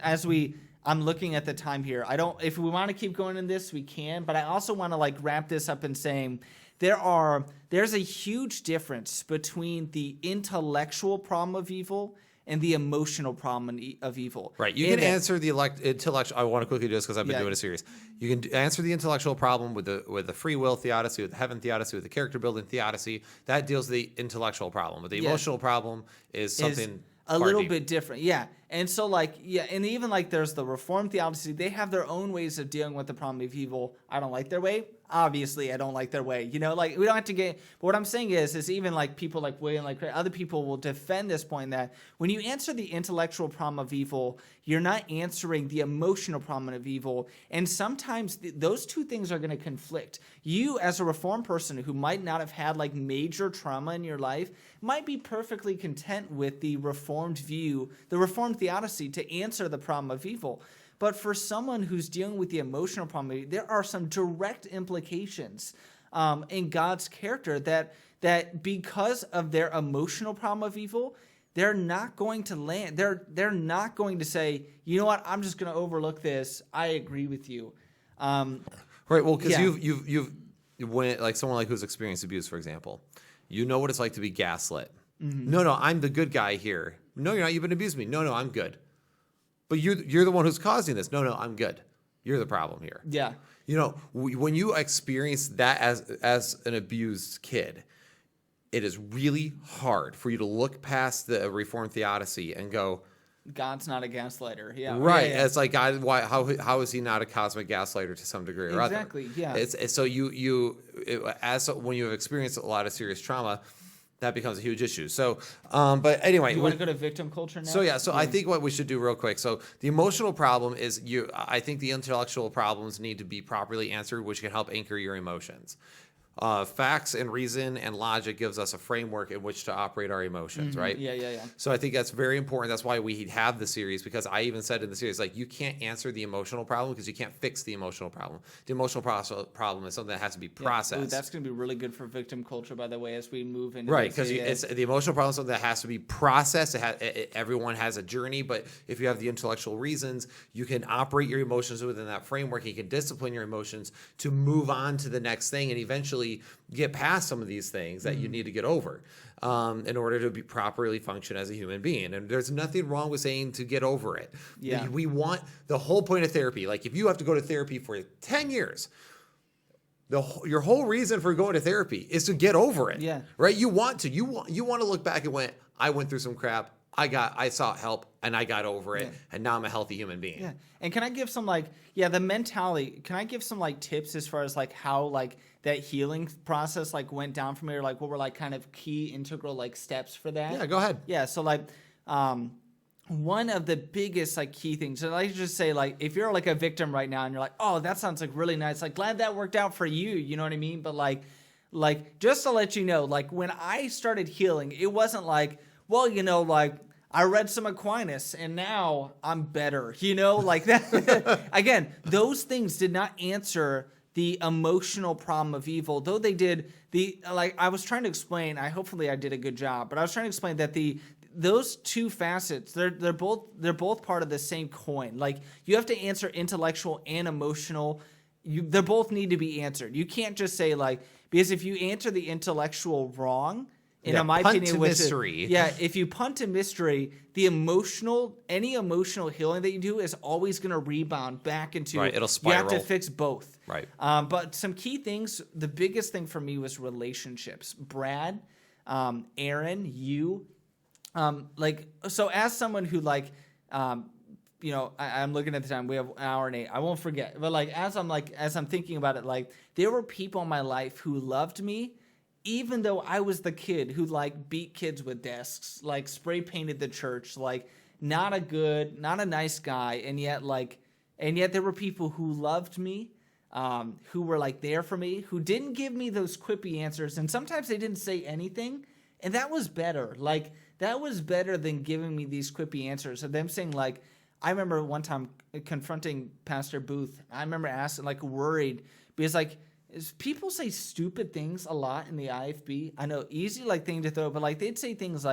B: I'm looking at the time here. If we want to keep going in this, we can, but I also want to like wrap this up in saying there's a huge difference between the intellectual problem of evil and the emotional problem of evil.
A: Right. You can answer the intellectual. I want to quickly do this because I've been doing a series. You can answer the intellectual problem with the free will theodicy, with the heaven theodicy, with the character building theodicy. That deals with the intellectual problem. But the emotional problem is something
B: a little bit different. Yeah. And so and even like there's the Reformed theology, they have their own ways of dealing with the problem of evil. I don't like their way. Obviously, I don't like their way. You know, like we don't have to get. But what I'm saying is even like people like William, like other people will defend this point that when you answer the intellectual problem of evil, you're not answering the emotional problem of evil, and sometimes those two things are going to conflict. You, as a Reformed person who might not have had like major trauma in your life, might be perfectly content with the Reformed view, the Reformed theodicy, to answer the problem of evil. But for someone who's dealing with the emotional problem, there are some direct implications in God's character that because of their emotional problem of evil, they're not going to land. They're not going to say, you know what, I'm just going to overlook this. I agree with you.
A: Right. Well, because you've when like someone like who's experienced abuse, for example, you know what it's like to be gaslit. Mm-hmm. No, I'm the good guy here. No, you're not. You've been abusing me. No, I'm good. But you're the one who's causing this. No, I'm good. You're the problem here.
B: Yeah.
A: You know, when you experience that as an abused kid, it is really hard for you to look past the Reformed theodicy and go,
B: God's not a gaslighter. Yeah.
A: Right.
B: Yeah.
A: It's like God. Why? How is he not a cosmic gaslighter to some degree or other?
B: Exactly. Yeah.
A: It's so when you have experienced a lot of serious trauma, that becomes a huge issue. So, but anyway,
B: you want to go to victim culture now?
A: So I think what we should do real quick. So the emotional problem is I think the intellectual problems need to be properly answered, which can help anchor your emotions. facts and reason and logic gives us a framework in which to operate our emotions, right?
B: Yeah.
A: So I think that's very important. That's why we have the series, because I even said in the series, like, you can't answer the emotional problem because you can't fix the emotional problem. The emotional problem is something that has to be processed.
B: Ooh, that's going to be really good for victim culture, by the way, as we move into
A: right, because it's the emotional problem is something that has to be processed. Everyone has a journey, but if you have the intellectual reasons, you can operate your emotions within that framework. You can discipline your emotions to move on to the next thing and eventually get past some of these things that you need to get over in order to be properly function as a human being. And there's nothing wrong with saying to get over it.
B: Yeah.
A: We want the whole point of therapy. Like, if you have to go to therapy for 10 years, your whole reason for going to therapy is to get over it.
B: Yeah.
A: Right? You want to look back and I went through some crap. I sought help and I got over it, and now I'm a healthy human being.
B: Yeah. And can I give some the mentality, can I give some tips as far as how that healing process went down from here? What were kind of key integral steps for that?
A: Yeah, go ahead.
B: Yeah. So one of the biggest key things, and I just say if you're a victim right now and you're oh, that sounds really nice, glad that worked out for you, you know what I mean? But just to let you know, when I started healing, it wasn't well, I read some Aquinas and now I'm better, that. Again, those things did not answer the emotional problem of evil, though they did I was trying to explain, hopefully I did a good job, but I was trying to explain that those two facets, they're both part of the same coin. You have to answer intellectual and emotional. They both need to be answered. You can't just say because if you answer the intellectual wrong, in my opinion, if you punt to mystery, any emotional healing that you do is always going to rebound back into.
A: Right, it'll spiral.
B: You have to fix both.
A: Right.
B: But some key things. The biggest thing for me was relationships. Brad, Aaron, you, so as someone who I'm looking at the time. We have an hour and 8. I won't forget. But as I'm thinking about it, there were people in my life who loved me, even though I was the kid who beat kids with desks, spray painted the church, not a nice guy, and yet there were people who loved me, who were there for me, who didn't give me those quippy answers, and sometimes they didn't say anything, and that was better. That was better than giving me these quippy answers. And them saying I remember one time confronting Pastor Booth. I remember asking, worried, because people say stupid things a lot in the IFB. I know, easy thing to throw, but they'd say things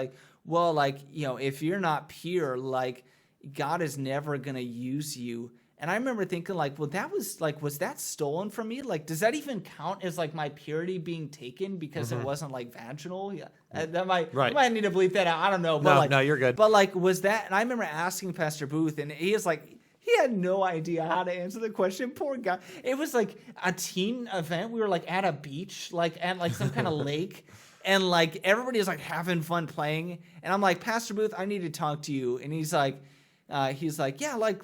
B: well, if you're not pure, God is never gonna use you. And I remember thinking well, that was that stolen from me? Does that even count as my purity being taken because it wasn't vaginal? Yeah, that might need to bleep that out. I don't know. But
A: no, you're good.
B: But was that? And I remember asking Pastor Booth, and he is he had no idea how to answer the question. Poor guy. It was a teen event. We were at a beach, at some kind of lake. And everybody is having fun playing. And I'm Pastor Booth, I need to talk to you. And he's yeah,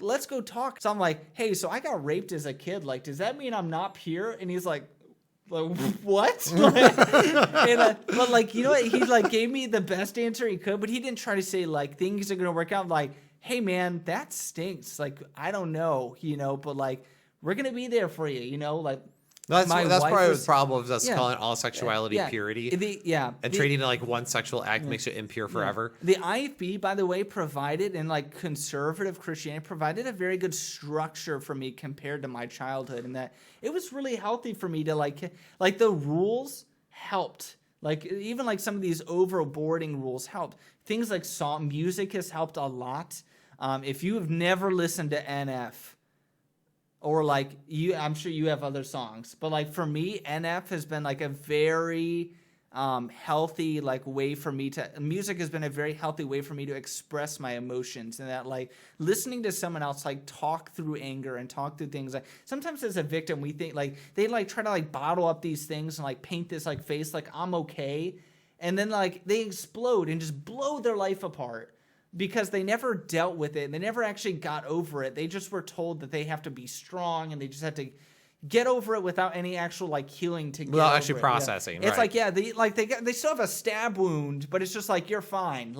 B: let's go talk. So I'm hey, so I got raped as a kid. Does that mean I'm not pure? And he's what? And, but you know what? He gave me the best answer he could, but he didn't try to say things are gonna work out. Hey man, that stinks. I don't know, but we're gonna be there for you,
A: That's probably the problem of us calling all sexuality purity. And treating it one sexual act makes it impure forever.
B: The IFB, by the way, provided, and conservative Christianity provided a very good structure for me compared to my childhood, and that it was really healthy for me to the rules helped. Even some of these overboarding rules helped. Things like song music has helped a lot. If you have never listened to NF, or I'm sure you have other songs, but for me, NF has been a very healthy way for me to. Music has been a very healthy way for me to express my emotions, and that listening to someone else talk through anger and talk through things. Sometimes as a victim, we think they try to bottle up these things and paint this face I'm okay, and then they explode and just blow their life apart. Because they never dealt with it. They never actually got over it. They just were told that they have to be strong and they just had to get over it without any actual healing to get
A: without
B: over
A: actually
B: it.
A: processing.
B: Yeah.
A: It's
B: they still have a stab wound, but it's just you're fine.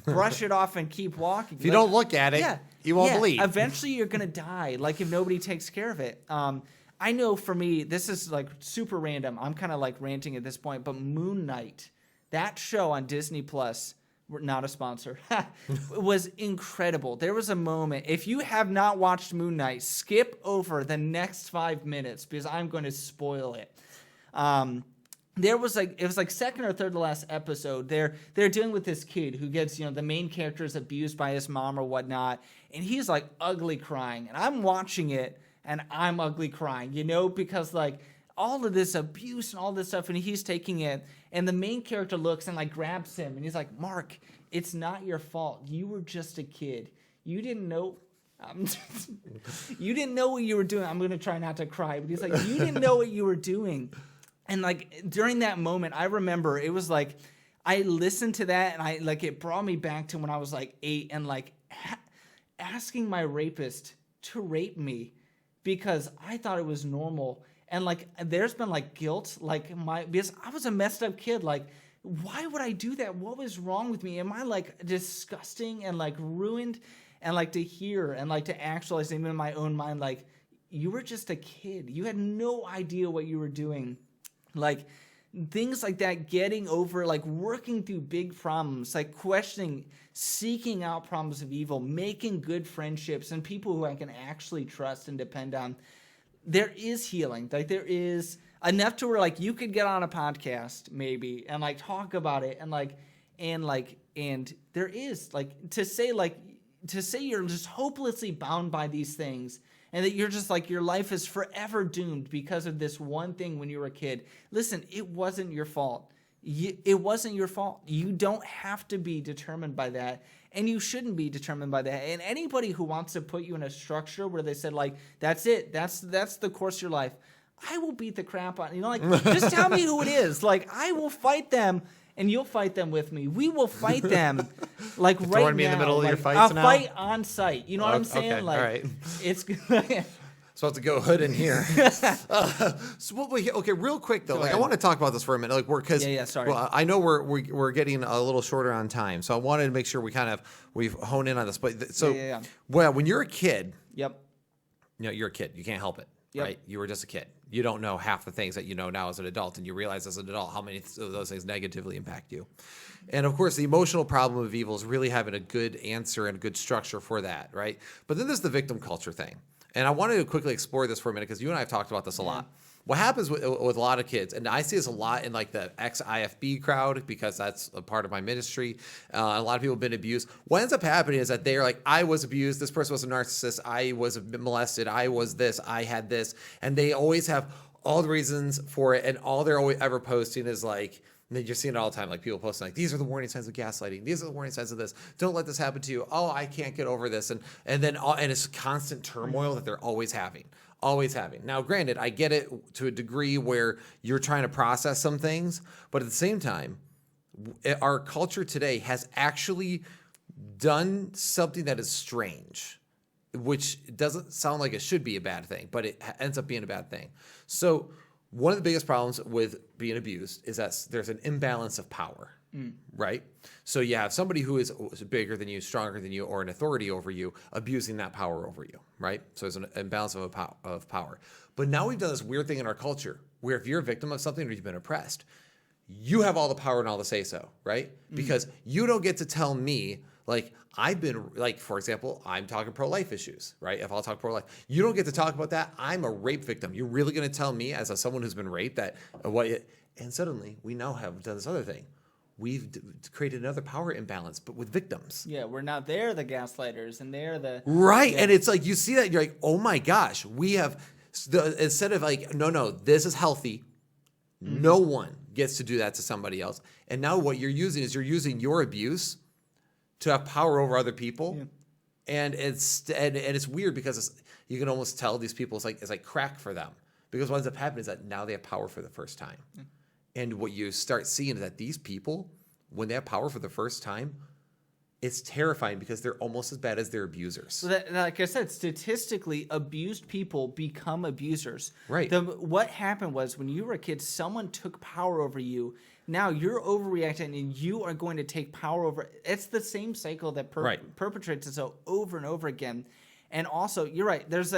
B: Brush it off and keep walking.
A: If you don't look at it, you won't bleed.
B: Eventually you're gonna die. If nobody takes care of it. I know for me, this is like super random. I'm kind of like ranting at this point, but Moon Knight, that show on Disney Plus, we're not a sponsor, was incredible. There was a moment, if you have not watched Moon Knight, skip over the next 5 minutes because I'm going to spoil it. There was it was like second or third to last episode. They're dealing with this kid who gets, the main character is abused by his mom or whatnot, and he's like ugly crying. And I'm watching it, and I'm ugly crying, because like all of this abuse and all this stuff, and he's taking it, and the main character looks and like grabs him, and he's like, Mark, it's not your fault. You were just a kid. You didn't know. You didn't know what you were doing. I'm going to try not to cry, but he's like, you didn't know what you were doing. And like during that moment, I remember it was like, I listened to that and it brought me back to when I was like 8 and like asking my rapist to rape me because I thought it was normal. And like, there's been like guilt, because I was a messed up kid. Like, why would I do that? What was wrong with me? Am I like disgusting and like ruined? And like to hear and like to actualize even in my own mind, like you were just a kid. You had no idea what you were doing. Like things like that, getting over, like working through big problems, like questioning, seeking out problems of evil, making good friendships and people who I can actually trust and depend on. There is healing. Like there is enough to where like you could get on a podcast maybe and like talk about it and there is like to say you're just hopelessly bound by these things and that you're just like your life is forever doomed because of this one thing when you were a kid. Listen, it wasn't your fault. It wasn't your fault. You don't have to be determined by that, and you shouldn't be determined by that. And anybody who wants to put you in a structure where they said like, that's it, that's the course of your life, I will beat the crap out. Just tell me who it is. Like I will fight them. And you'll fight them with me. We will fight them, like right now.
A: Throwing me in the middle of your fights now?
B: I'll fight on site. You know what I'm saying?
A: Okay,
B: like,
A: all right.
B: It's
A: Supposed to go hood in here. Okay, real quick though, I want to talk about this for a minute,
B: sorry.
A: Well, I know we're getting a little shorter on time, so I wanted to make sure we've honed in on this. But well, when you're a kid,
B: yep,
A: you're a kid. You can't help it,
B: yep.
A: right? You were just a kid. You don't know half the things that you know now as an adult, and you realize as an adult how many of those things negatively impact you. And of course, the emotional problem of evil is really having a good answer and a good structure for that, right? But then there's the victim culture thing. And I wanted to quickly explore this for a minute because you and I have talked about this a lot. What happens with a lot of kids, and I see this a lot in like the ex-IFB crowd because that's a part of my ministry. A lot of people have been abused. What ends up happening is that they're like, I was abused. This person was a narcissist. I was molested. I was this. I had this. And they always have all the reasons for it. And all they're always ever posting is like, you're seeing it all the time, like people posting like, these are the warning signs of gaslighting. These are the warning signs of this. Don't let this happen to you. Oh, I can't get over this. And it's constant turmoil that they're always having. Always having. Now, granted, I get it to a degree where you're trying to process some things, but at the same time, our culture today has actually done something that is strange, which doesn't sound like it should be a bad thing, but it ends up being a bad thing. So one of the biggest problems with being abused is that there's an imbalance of power, right? So you have somebody who is bigger than you, stronger than you, or an authority over you, abusing that power over you, right? So there's an imbalance of power. But now we've done this weird thing in our culture where if you're a victim of something or you've been oppressed, you have all the power and all the say-so, right? Because you don't get to tell me, like, I've been, like, for example, I'm talking pro-life issues, right? If I'll talk pro-life, you don't get to talk about that. I'm a rape victim. You're really going to tell me as someone who's been raped that and suddenly we now have done this other thing. We've created another power imbalance, but with victims.
B: Yeah, we're not there, the gaslighters, and they're the...
A: Right, and it's like, you see that, you're like, oh my gosh, we have, instead of like, no, this is healthy, no one gets to do that to somebody else. And now what you're using your abuse to have power over other people. Yeah. And it's weird because you can almost tell these people it's like crack for them. Because what ends up happening is that now they have power for the first time. Yeah. And what you start seeing is that these people, when they have power for the first time, it's terrifying because they're almost as bad as their abusers.
B: So like I said, statistically, abused people become abusers.
A: Right.
B: What happened was when you were a kid, someone took power over you. Now you're overreacting and you are going to take power over. It's the same cycle that perpetrates itself over and over again. And also, you're right. There's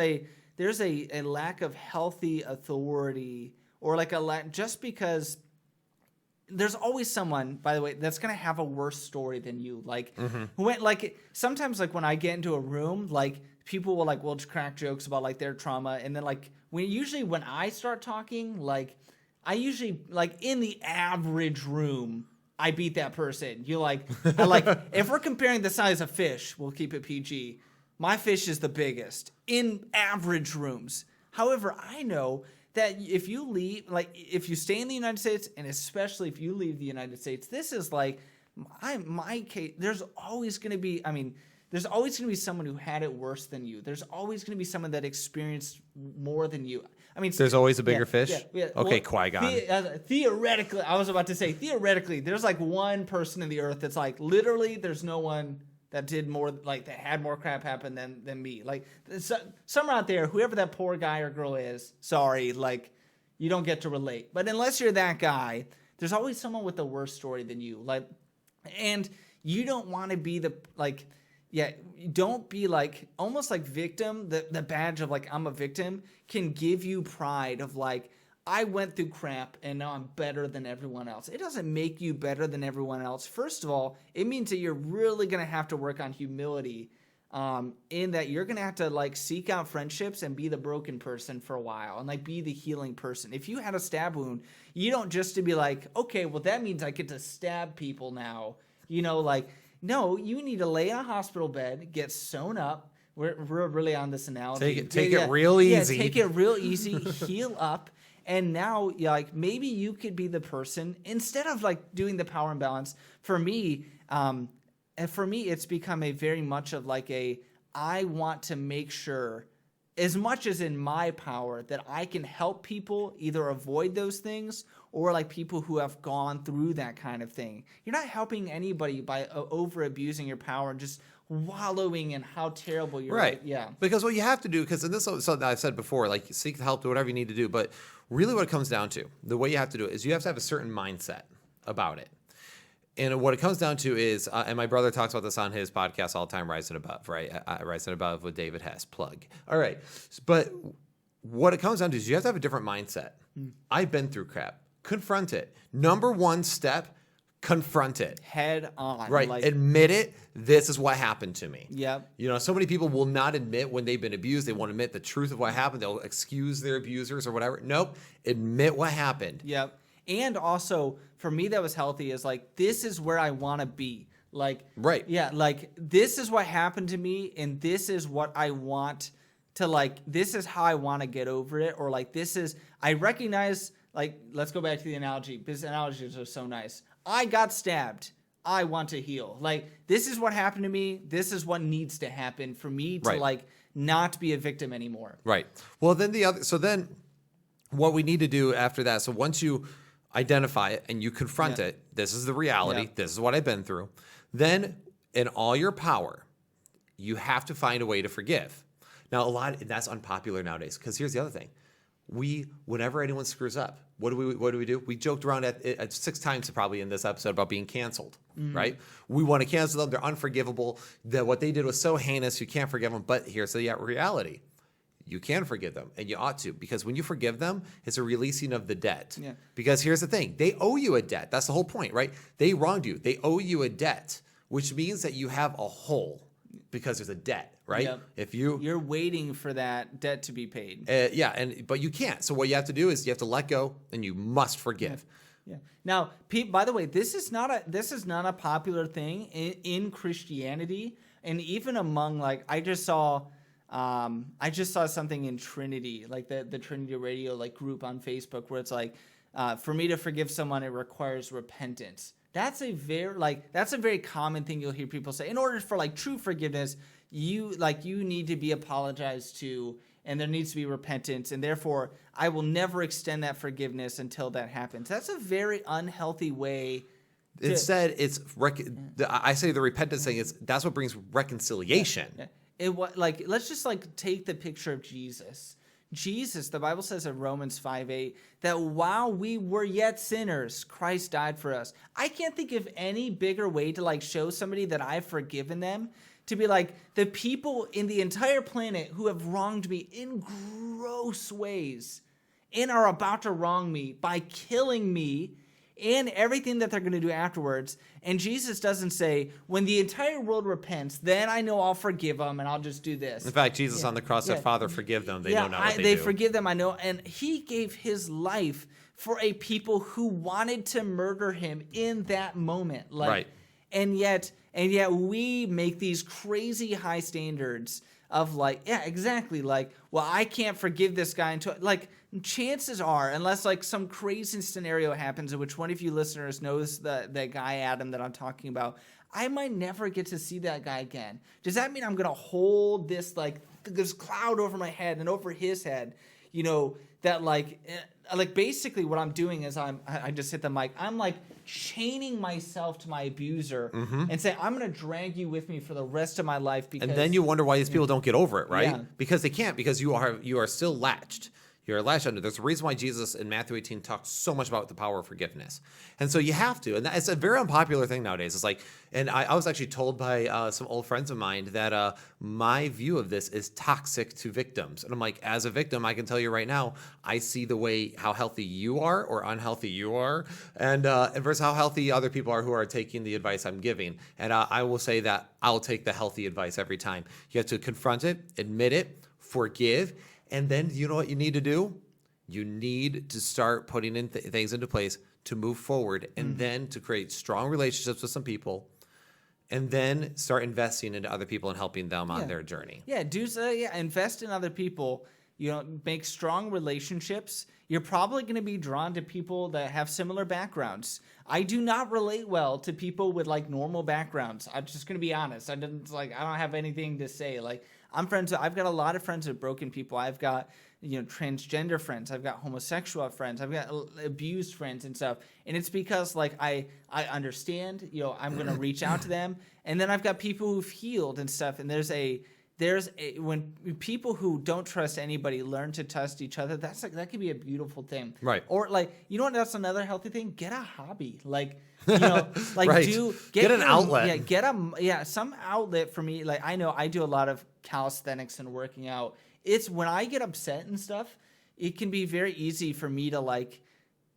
B: there's a lack of healthy authority, or like just because there's always someone, by the way, that's going to have a worse story than you. Like, sometimes, like, when I get into a room, like, people will crack jokes about, like, their trauma. And then, like, when I start talking, like, I usually, like, in the average room, I beat that person. If we're comparing the size of fish, we'll keep it PG. My fish is the biggest in average rooms. However, I know that if you stay in the United States, and especially if you leave the United States, this is like my case. There's always going to be someone who had it worse than you. There's always going to be someone that experienced more than you. I mean,
A: there's always a bigger fish.
B: Yeah.
A: Okay, Qui-Gon.
B: Theoretically, I was about to say there's like one person in the earth that's like literally there's no one that did more, like, that had more crap happen than me. Like, somewhere out there, whoever that poor guy or girl is, sorry, like, you don't get to relate. But unless you're that guy, there's always someone with a worse story than you. Like, and you don't want to be don't be like, almost like victim. The badge of, like, I'm a victim can give you pride of, like, I went through crap and now I'm better than everyone else. It doesn't make you better than everyone else. First of all, it means that you're really going to have to work on humility, in that you're going to have to, like, seek out friendships and be the broken person for a while and, like, be the healing person. If you had a stab wound, you don't just to be like, okay, well, that means I get to stab people now. No, you need to lay in a hospital bed, get sewn up. We're really on this analogy.
A: Take it real easy.
B: Yeah, take it real easy, heal up. And now, like, maybe you could be the person, instead of, like, doing the power imbalance. For me, it's become a very much of, like, I want to make sure, as much as in my power, that I can help people either avoid those things, or, like, people who have gone through that kind of thing. You're not helping anybody by over abusing your power and just wallowing in how terrible you're.
A: Right.
B: Yeah.
A: Because what you have to do, because this is something I've said before, like, seek help, do whatever you need to do. But really what it comes down to, the way you have to do it, is you have to have a certain mindset about it. And what it comes down to is, and my brother talks about this on his podcast all the time, Rising Above, right? Rising Above with David Hess, plug. All right. But what it comes down to is you have to have a different mindset. I've been through crap. Confront it. Number one step, confront it.
B: Head on.
A: Right.
B: Like,
A: admit it. This is what happened to me.
B: Yep.
A: So many people will not admit when they've been abused. They won't admit the truth of what happened. They'll excuse their abusers or whatever. Nope. Admit what happened.
B: Yep. And also, for me, that was healthy, is like, this is where I want to be. Like,
A: right.
B: Yeah. Like, this is what happened to me, and this is what I want to, like, this is how I want to get over it. Or, like, I recognize, like, let's go back to the analogy, because analogies are so nice. I got stabbed. I want to heal. Like, this is what happened to me. This is what needs to happen for me to, like, not be a victim anymore.
A: Right. Well, then what we need to do after that, so once you identify it and you confront it, this is the reality, this is what I've been through, then in all your power, you have to find a way to forgive. Now, that's unpopular nowadays, because here's the other thing. Whenever anyone screws up, what do we do? We joked around at 6 times probably in this episode about being canceled, right? We want to cancel them. They're unforgivable. What they did was so heinous, you can't forgive them. But here's the reality. You can forgive them, and you ought to, because when you forgive them, it's a releasing of the debt. Yeah. Because here's the thing. They owe you a debt. That's the whole point, right? They wronged you. They owe you a debt, which means that you have a hole because there's a debt, right?
B: Yep.
A: If you're
B: waiting for that debt to be paid.
A: But you can't. So what you have to do is you have to let go, and you must forgive.
B: Yeah. Now, Pete, by the way, this is not a popular thing in Christianity, and even among, like, I just saw something in Trinity, like the Trinity Radio, like, group on Facebook, where it's like, for me to forgive someone, it requires repentance. That's a very common thing you'll hear people say. In order for, like, true forgiveness, you need to be apologized to, and there needs to be repentance, and therefore I will never extend that forgiveness until that happens. That's a very unhealthy way.
A: Instead, I say the repentance thing that's what brings reconciliation.
B: Yeah. Let's just, like, take the picture of Jesus. Jesus, the Bible says in Romans 5:8, that while we were yet sinners, Christ died for us. I can't think of any bigger way to, like, show somebody that I've forgiven them, to be like, the people in the entire planet who have wronged me in gross ways and are about to wrong me by killing me and everything that they're going to do afterwards. And Jesus doesn't say, when the entire world repents, then I know I'll forgive them and I'll just do this.
A: In fact, Jesus on the cross said, Father, forgive them. They don't know what they do.
B: Forgive them, I know. And he gave his life for a people who wanted to murder him in that moment. Like,
A: right.
B: And yet we make these crazy high standards of like, yeah, exactly. Like, well, I can't forgive this guy until, like, chances are, unless like some crazy scenario happens in which one of you listeners knows that guy Adam that I'm talking about, I might never get to see that guy again. Does that mean I'm going to hold this like this cloud over my head and over his head, you know, that like basically what I'm doing is I just hit the mic. I'm like chaining myself to my abuser and saying, I'm going to drag you with me for the rest of my life. Because,
A: and then you wonder why these people don't get over it, right?
B: Yeah.
A: Because they can't, because you are still latched. You're latched under. There's a reason why Jesus in Matthew 18 talks so much about the power of forgiveness. And so you have to. And it's a very unpopular thing nowadays. It's like, and I was actually told by some old friends of mine that my view of this is toxic to victims. And I'm like, as a victim, I can tell you right now, I see the way how healthy you are or unhealthy you are, and versus how healthy other people are who are taking the advice I'm giving. And I will say that I'll take the healthy advice every time. You have to confront it, admit it, forgive. And then you know what you need to do? You need to start putting in things into place to move forward and then to create strong relationships with some people and then start investing into other people and helping them on their journey.
B: Yeah, invest in other people. You know, make strong relationships. You're probably going to be drawn to people that have similar backgrounds. I do not relate well to people with like normal backgrounds. I'm just going to be honest. I don't have anything to say. Like, I've got a lot of friends with broken people. I've got, transgender friends. I've got homosexual friends. I've got abused friends and stuff. And it's because like I understand, I'm going to reach out to them. And then I've got people who've healed and stuff. And when people who don't trust anybody learn to trust each other, that could be a beautiful thing.
A: Right.
B: Or like, that's another healthy thing. Get a hobby. Like, right.
A: Get an outlet.
B: Yeah, some outlet for me. Like, I know I do a lot of calisthenics and working out. It's when I get upset and stuff, it can be very easy for me to like,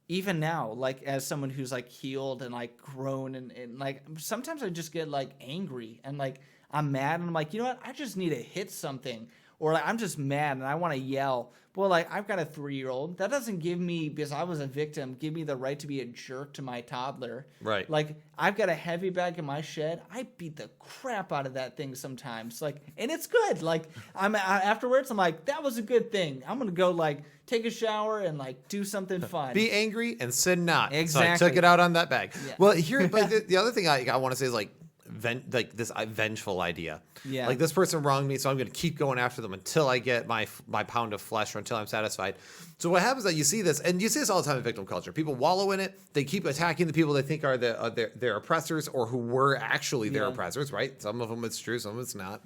B: even now, like as someone who's like healed and like grown and like sometimes I just get like angry and like I'm mad and I'm like, you know what? I just need to hit something. Or like I'm just mad and I want to yell. Well, like I've got a 3-year-old. That doesn't give me, because I was a victim, give me the right to be a jerk to my toddler.
A: Right.
B: Like I've got a heavy bag in my shed. I beat the crap out of that thing sometimes. Like, and it's good. Like afterwards, I'm like, that was a good thing. I'm gonna go like take a shower and like do something fun.
A: Be angry and sin not.
B: Exactly.
A: So I took it out on that bag.
B: Yeah.
A: Well, here, but the other thing I want to say is like this vengeful idea.
B: Yeah.
A: Like this person wronged me, so I'm going to keep going after them until I get my pound of flesh or until I'm satisfied. So what happens is that you see this, and you see this all the time in victim culture. People wallow in it. They keep attacking the people they think are their oppressors or who were actually their oppressors, right? Some of them it's true, some of it's not,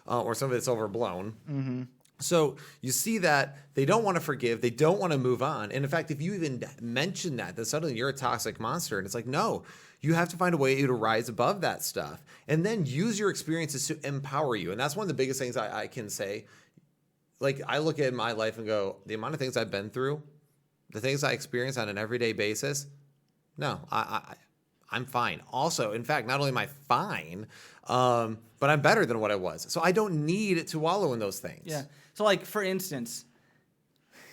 A: or some of it's overblown. Mm-hmm. So you see that they don't want to forgive, they don't want to move on. And in fact, if you even mention that, then suddenly you're a toxic monster. And it's like, no, you have to find a way to rise above that stuff and then use your experiences to empower you. And that's one of the biggest things I can say. Like, I look at my life and go, the amount of things I've been through, the things I experience on an everyday basis, no, I'm fine. Also, in fact, not only am I fine, but I'm better than what I was. So I don't need to wallow in those things.
B: Yeah. So like, for instance,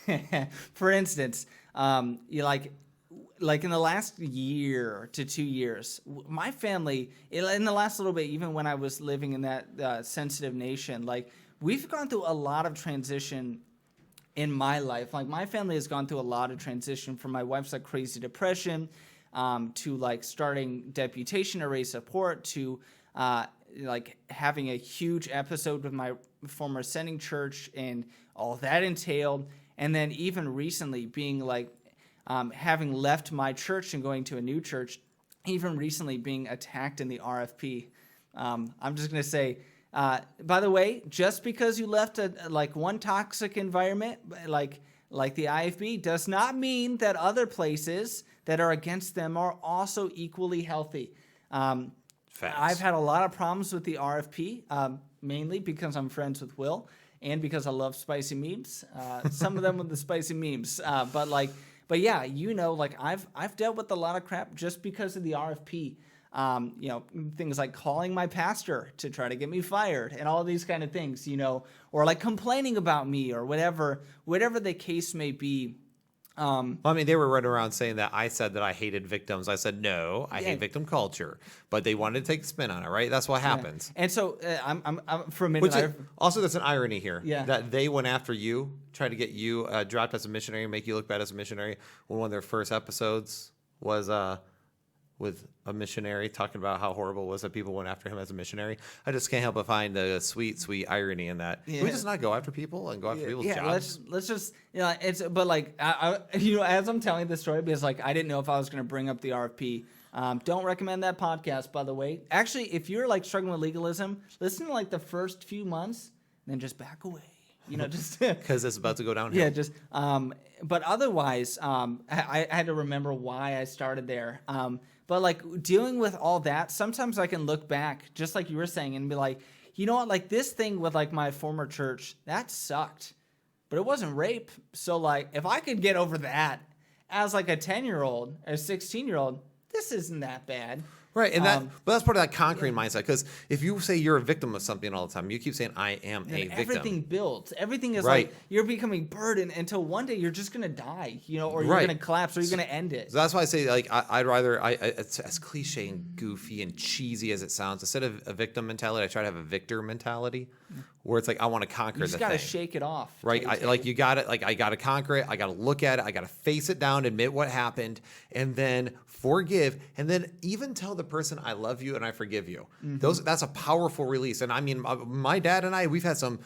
B: you like in the last year to 2 years, my family, in the last little bit, even when I was living in that sensitive nation, like we've gone through a lot of transition in my life. Like my family has gone through a lot of transition from my wife's like crazy depression to like starting Deputation Array Support to like having a huge episode with my former sending church and all that entailed. And then even recently being like, having left my church and going to a new church, even recently being attacked in the RFP. I'm just going to say, by the way, just because you left one toxic environment, like the IFB, does not mean that other places that are against them are also equally healthy.
A: Facts.
B: I've had a lot of problems with the RFP, mainly because I'm friends with Will and because I love spicy memes. Some of them with the spicy memes, but yeah, like I've dealt with a lot of crap just because of the RFP. Things like calling my pastor to try to get me fired and all these kind of things, or like complaining about me or whatever the case may be.
A: They were running around saying that I said that I hated victims. I said, no, I hate victim culture, but they wanted to take a spin on it, right? That's what happens.
B: Yeah. And so I'm for a minute.
A: Also, there's an irony here
B: that
A: they went after you, tried to get you dropped as a missionary, make you look bad as a missionary. When one of their first episodes was with a missionary talking about how horrible it was that people went after him as a missionary. I just can't help but find the sweet irony in that. Yeah. Can we just not go after people and go after people's jobs?
B: Let's just, but like, as I'm telling the story, because like, I didn't know if I was going to bring up the RFP. Don't recommend that podcast, by the way. Actually, if you're like struggling with legalism, listen to like the first few months, and then just back away. Just
A: because it's about to go downhill.
B: Yeah, but otherwise, I had to remember why I started there. But like dealing with all that, sometimes I can look back, just like you were saying, and be like, you know what, like this thing with like my former church, that sucked, but it wasn't rape. So like, if I could get over that as like a 10-year-old, a 16-year-old, this isn't that bad.
A: Right, and but that's part of that conquering mindset. Because if you say you're a victim of something all the time, you keep saying, I am a victim.
B: Everything builds. Everything is like, you're becoming burdened until one day you're just going to die, or you're going to collapse, or you're going to end it.
A: So that's why I say, like, I'd rather, it's as cliche and goofy and cheesy as it sounds, instead of a victim mentality, I try to have a victor mentality, where it's like, I want to conquer the thing. You just got to
B: shake it off.
A: Right, I got to conquer it, I got to look at it, I got to face it down, admit what happened, and then forgive, and then even tell the person I love you and I forgive you. Mm-hmm. That's a powerful release. And I mean, my dad and I, we've had some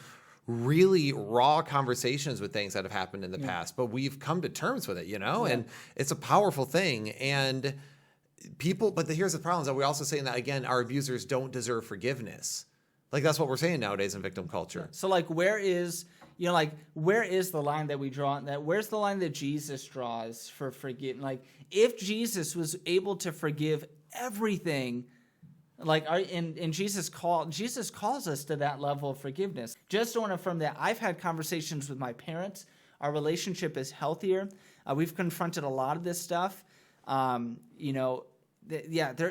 A: really raw conversations with things that have happened in the past, but we've come to terms with it, and it's a powerful thing. And but here's the problem, is that we're also saying that, again, our abusers don't deserve forgiveness. Like, that's what we're saying nowadays in victim culture.
B: So like, where is the line that we draw? Where's the line that Jesus draws for forgiving? Like, if Jesus was able to forgive everything, and Jesus calls us to that level of forgiveness. Just to affirm that, I've had conversations with my parents. Our relationship is healthier. We've confronted a lot of this stuff. There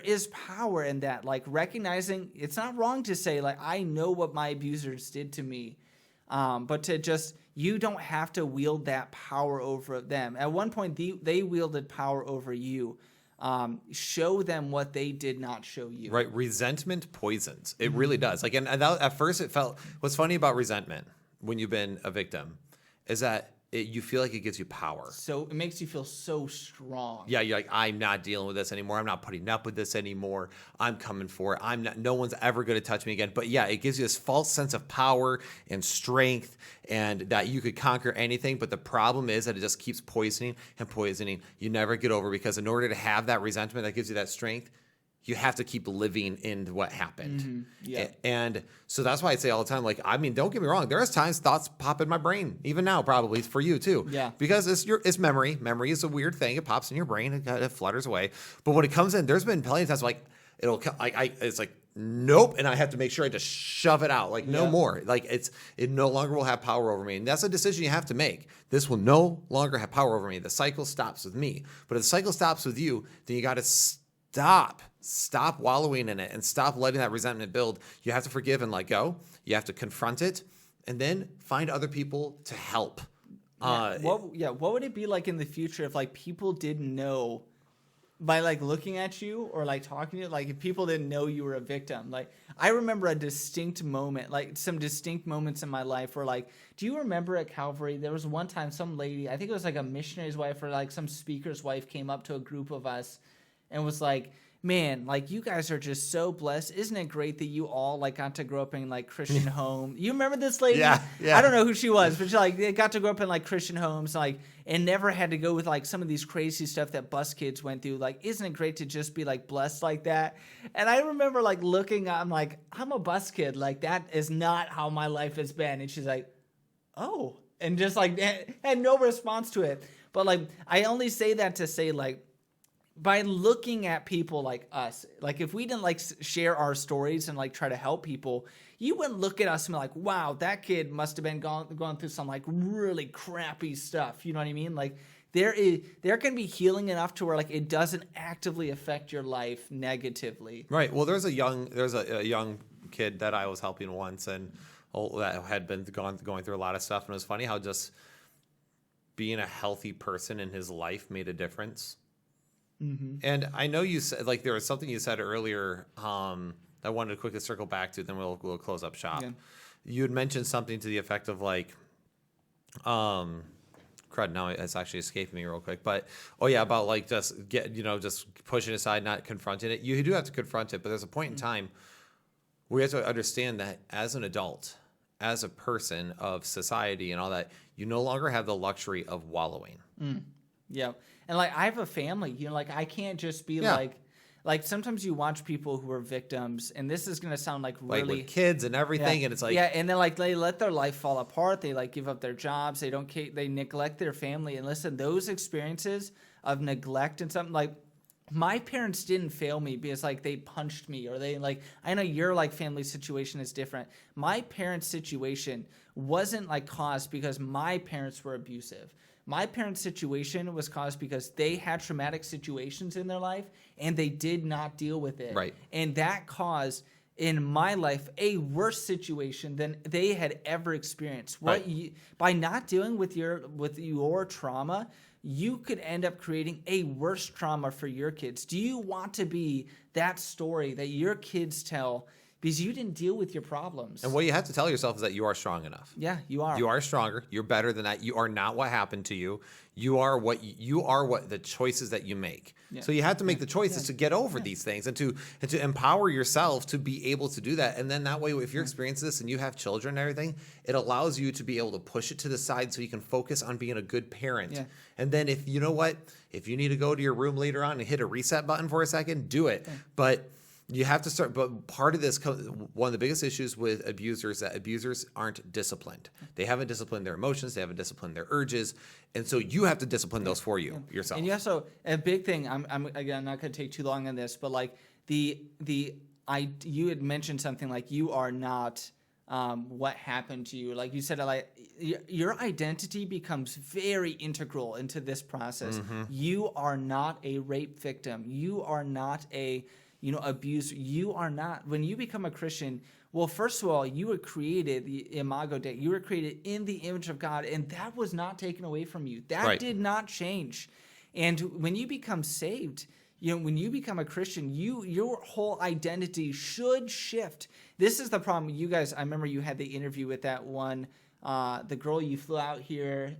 B: is power in that. Like, recognizing it's not wrong to say, like, I know what my abusers did to me. But to just, you don't have to wield that power over them. At one point, they wielded power over you. Show them what they did not show you.
A: Right. Resentment poisons. It really does. Like, and at first it felt, what's funny about resentment when you've been a victim is that you feel like it gives you power.
B: So it makes you feel so strong.
A: Yeah, you're like, I'm not dealing with this anymore. I'm not putting up with this anymore. I'm coming for it. No one's ever going to touch me again. But yeah, it gives you this false sense of power and strength, and that you could conquer anything. But the problem is that it just keeps poisoning and poisoning. You never get over, because in order to have that resentment that gives you that strength, you have to keep living in what happened. Mm-hmm. Yeah. And so that's why I say all the time, like, I mean, don't get me wrong. There's times thoughts pop in my brain, even now, probably for you too.
B: Yeah.
A: Because it's memory. Memory is a weird thing. It pops in your brain. It flutters away. But when it comes in, there's been plenty of times like it's like, nope. And I have to make sure I just shove it out. Like, no more. Like, it no longer will have power over me. And that's a decision you have to make. This will no longer have power over me. The cycle stops with me. But if the cycle stops with you, then you got to stop wallowing in it and stop letting that resentment build. You have to forgive and let go. You have to confront it, and then find other people to help.
B: What would it be like in the future if like people didn't know, by like looking at you or like talking to you, like if people didn't know you were a victim? Like, I remember a distinct moment, like some distinct moments in my life where, like, do you remember at Calvary, there was one time some lady, I think it was like a missionary's wife or like some speaker's wife, came up to a group of us and was like, man, like, you guys are just so blessed. Isn't it great that you all like got to grow up in like Christian home? You remember this lady?
A: Yeah.
B: I don't know who she was, but she like, they got to grow up in like Christian homes, like, and never had to go with like some of these crazy stuff that bus kids went through. Like, isn't it great to just be like blessed like that? And I remember like looking, I'm like, I'm a bus kid. Like, that is not how my life has been. And she's like, oh, and just like had no response to it. But like, I only say that to say, like, by looking at people like us, like if we didn't like share our stories and like try to help people, you wouldn't look at us and be like, wow, that kid must have been going through some like really crappy stuff. You know what I mean? Like there can be healing enough to where like it doesn't actively affect your life negatively.
A: Right. Well, there's a young kid that I was helping once, and that had been going through a lot of stuff, and it was funny how just being a healthy person in his life made a difference. Mm-hmm. And I know you said, like, there was something you said earlier that I wanted to quickly circle back to, then we'll close up shop. Yeah. You had mentioned something to the effect of like, crud, now it's actually escaping me real quick, but about like just pushing aside, not confronting it. You do have to confront it, but there's a point in time where you have to understand that as an adult, as a person of society and all that, you no longer have the luxury of wallowing.
B: Yeah. And like, I have a family, like I can't just be like sometimes you watch people who are victims, and this is going to sound like really
A: like with kids and everything. And it's like,
B: and then like they let their life fall apart. They like give up their jobs. They neglect their family. And listen, those experiences of neglect and something like, my parents didn't fail me because like they punched me or they like, I know your like family situation is different. My parents' situation wasn't like caused because my parents were abusive. My parents' situation was caused because they had traumatic situations in their life and they did not deal with it.
A: Right.
B: And that caused in my life a worse situation than they had ever experienced. By not dealing with your trauma, you could end up creating a worse trauma for your kids. Do you want to be that story that your kids tell because you didn't deal with your problems?
A: And what you have to tell yourself is that you are strong enough.
B: Yeah, you are.
A: You are stronger. You're better than that. You are not what happened to you. You are what the choices that you make. Yeah. So you have to make the choices to get over these things and to empower yourself to be able to do that. And then that way, if you're experiencing this and you have children and everything, it allows you to be able to push it to the side so you can focus on being a good parent. Yeah. And then if you need to go to your room later on and hit a reset button for a second, do it. Yeah. But you have to start, but part of this, one of the biggest issues with abusers, that abusers aren't disciplined. They haven't disciplined their emotions. They haven't disciplined their urges. And so you have to discipline those for yourself.
B: And you also, a big thing, I'm not going to take too long on this, but like you had mentioned something like you are not what happened to you. Like you said, like your identity becomes very integral into this process. Mm-hmm. You are not a rape victim. You are not a abuse. You are not. When you become a Christian, well, first of all, you were created, the imago Dei. You were created in the image of God, and that was not taken away from you. That did not change. And when you become saved, when you become a Christian, your whole identity should shift. This is the problem. You guys, I remember you had the interview with that one, the girl you flew out here.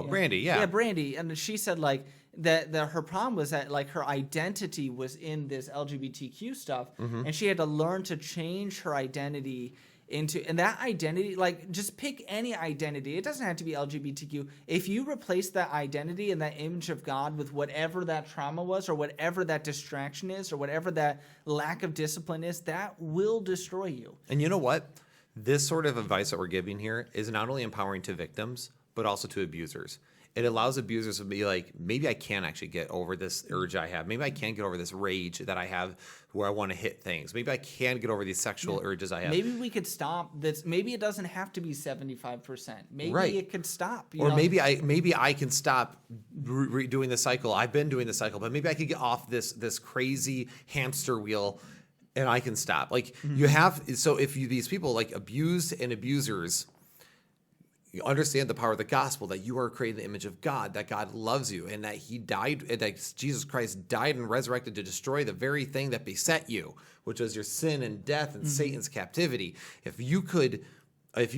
A: Brandy, yeah.
B: Yeah, Brandy. And she said, like, that her problem was that like her identity was in this LGBTQ stuff, and she had to learn to change her identity and that identity, like just pick any identity. It doesn't have to be LGBTQ. If you replace that identity and that image of God with whatever that trauma was or whatever that distraction is or whatever that lack of discipline is, that will destroy you.
A: And you know what? This sort of advice that we're giving here is not only empowering to victims, but also to abusers. It allows abusers to be like, maybe I can actually get over this urge I have. Maybe I can get over this rage that I have where I want to hit things. Maybe I can get over these sexual urges I have.
B: Maybe we could stop this. Maybe it doesn't have to be 75%. Maybe it could stop.
A: Maybe I can stop doing the cycle. I've been doing the cycle, but maybe I could get off this crazy hamster wheel and I can stop. Like you have, so if these people like abused and abusers, you understand the power of the gospel, that you are created in the image of God, that God loves you, and that He died, and that Jesus Christ died and resurrected to destroy the very thing that beset you, which was your sin and death and Satan's captivity. If you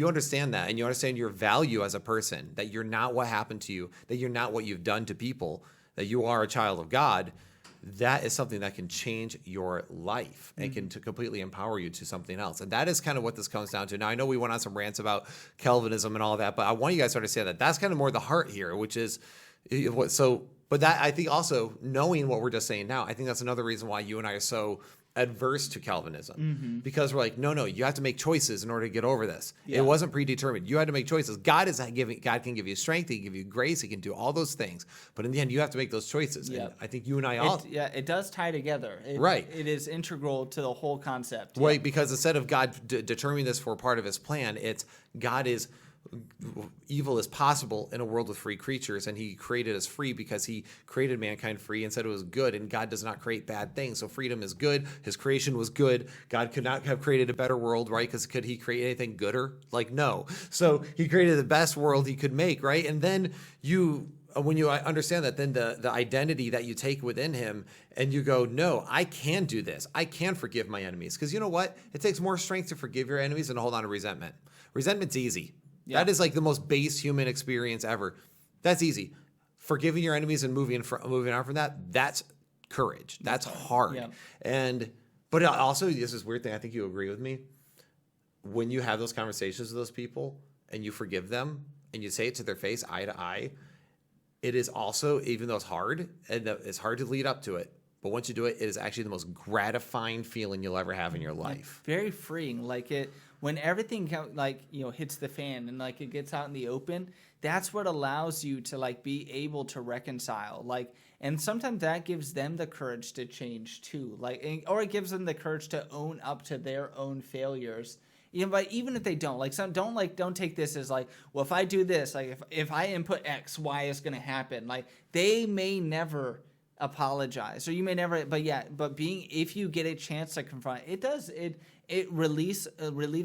A: understand that and you understand your value as a person, that you're not what happened to you, that you're not what you've done to people, that you are a child of God, that is something that can change your life and can completely empower you to something else. And that is kind of what this comes down to. Now, I know we went on some rants about Calvinism and all that, but I want you guys to understand that that's kind of more the heart here, which is but that I think also knowing what we're just saying now, I think that's another reason why you and I are so adverse to Calvinism because we're like, no, you have to make choices in order to get over this.
B: Yeah.
A: It wasn't predetermined. You had to make choices. God can give you strength. He can give you grace. He can do all those things. But in the end, you have to make those choices.
B: Yep.
A: And I think you and I all...
B: It does tie together.
A: Right.
B: It is integral to the whole concept.
A: Right, because instead of God determining this for part of his plan, it's God is... Evil is possible in a world with free creatures, and he created us free because he created mankind free and said it was good, and God does not create bad things. So freedom is good. His creation was good. God could not have created a better world, right? Because could he create anything gooder? Like, no. So he created the best world he could make, right? And then when you understand that, then the identity that you take within him, and you go, no, I can do this. I can forgive my enemies. Because you know what? It takes more strength to forgive your enemies than to hold on to resentment. Resentment's easy. Yeah. That is like the most base human experience ever. That's easy. Forgiving your enemies and moving on from that, that's courage. That's hard. Yeah. But also, this is a weird thing. I think you agree with me. When you have those conversations with those people and you forgive them and you say it to their face, eye to eye, it is also, even though it's hard, and it's hard to lead up to it, but once you do it, it is actually the most gratifying feeling you'll ever have in your life.
B: Very freeing. When everything hits the fan and it gets out in the open, that's what allows you to be able to reconcile. And sometimes that gives them the courage to change too. Or it gives them the courage to own up to their own failures. But even if they don't, don't take this as well, if I do this, if I input X, Y is going to happen. They may never apologize, or you may never, if you get a chance to confront it relieves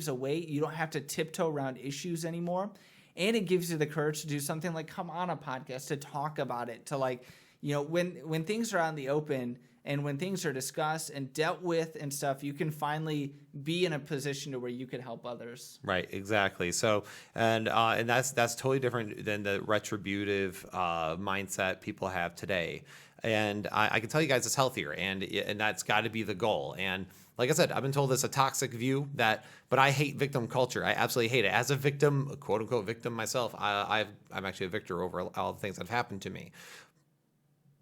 B: a weight. You don't have to tiptoe around issues anymore, and it gives you the courage to do something like come on a podcast to talk about it, to when things are out in the open and when things are discussed and dealt with and stuff, you can finally be in a position to where you could help others.
A: Right, exactly. So, and that's totally different than the retributive mindset people have today. And I can tell you guys it's healthier, and that's got to be the goal. And like I said, I've been told it's a toxic view but I hate victim culture. I absolutely hate it. As a victim, quote unquote victim myself, I'm actually a victor over all the things that have happened to me.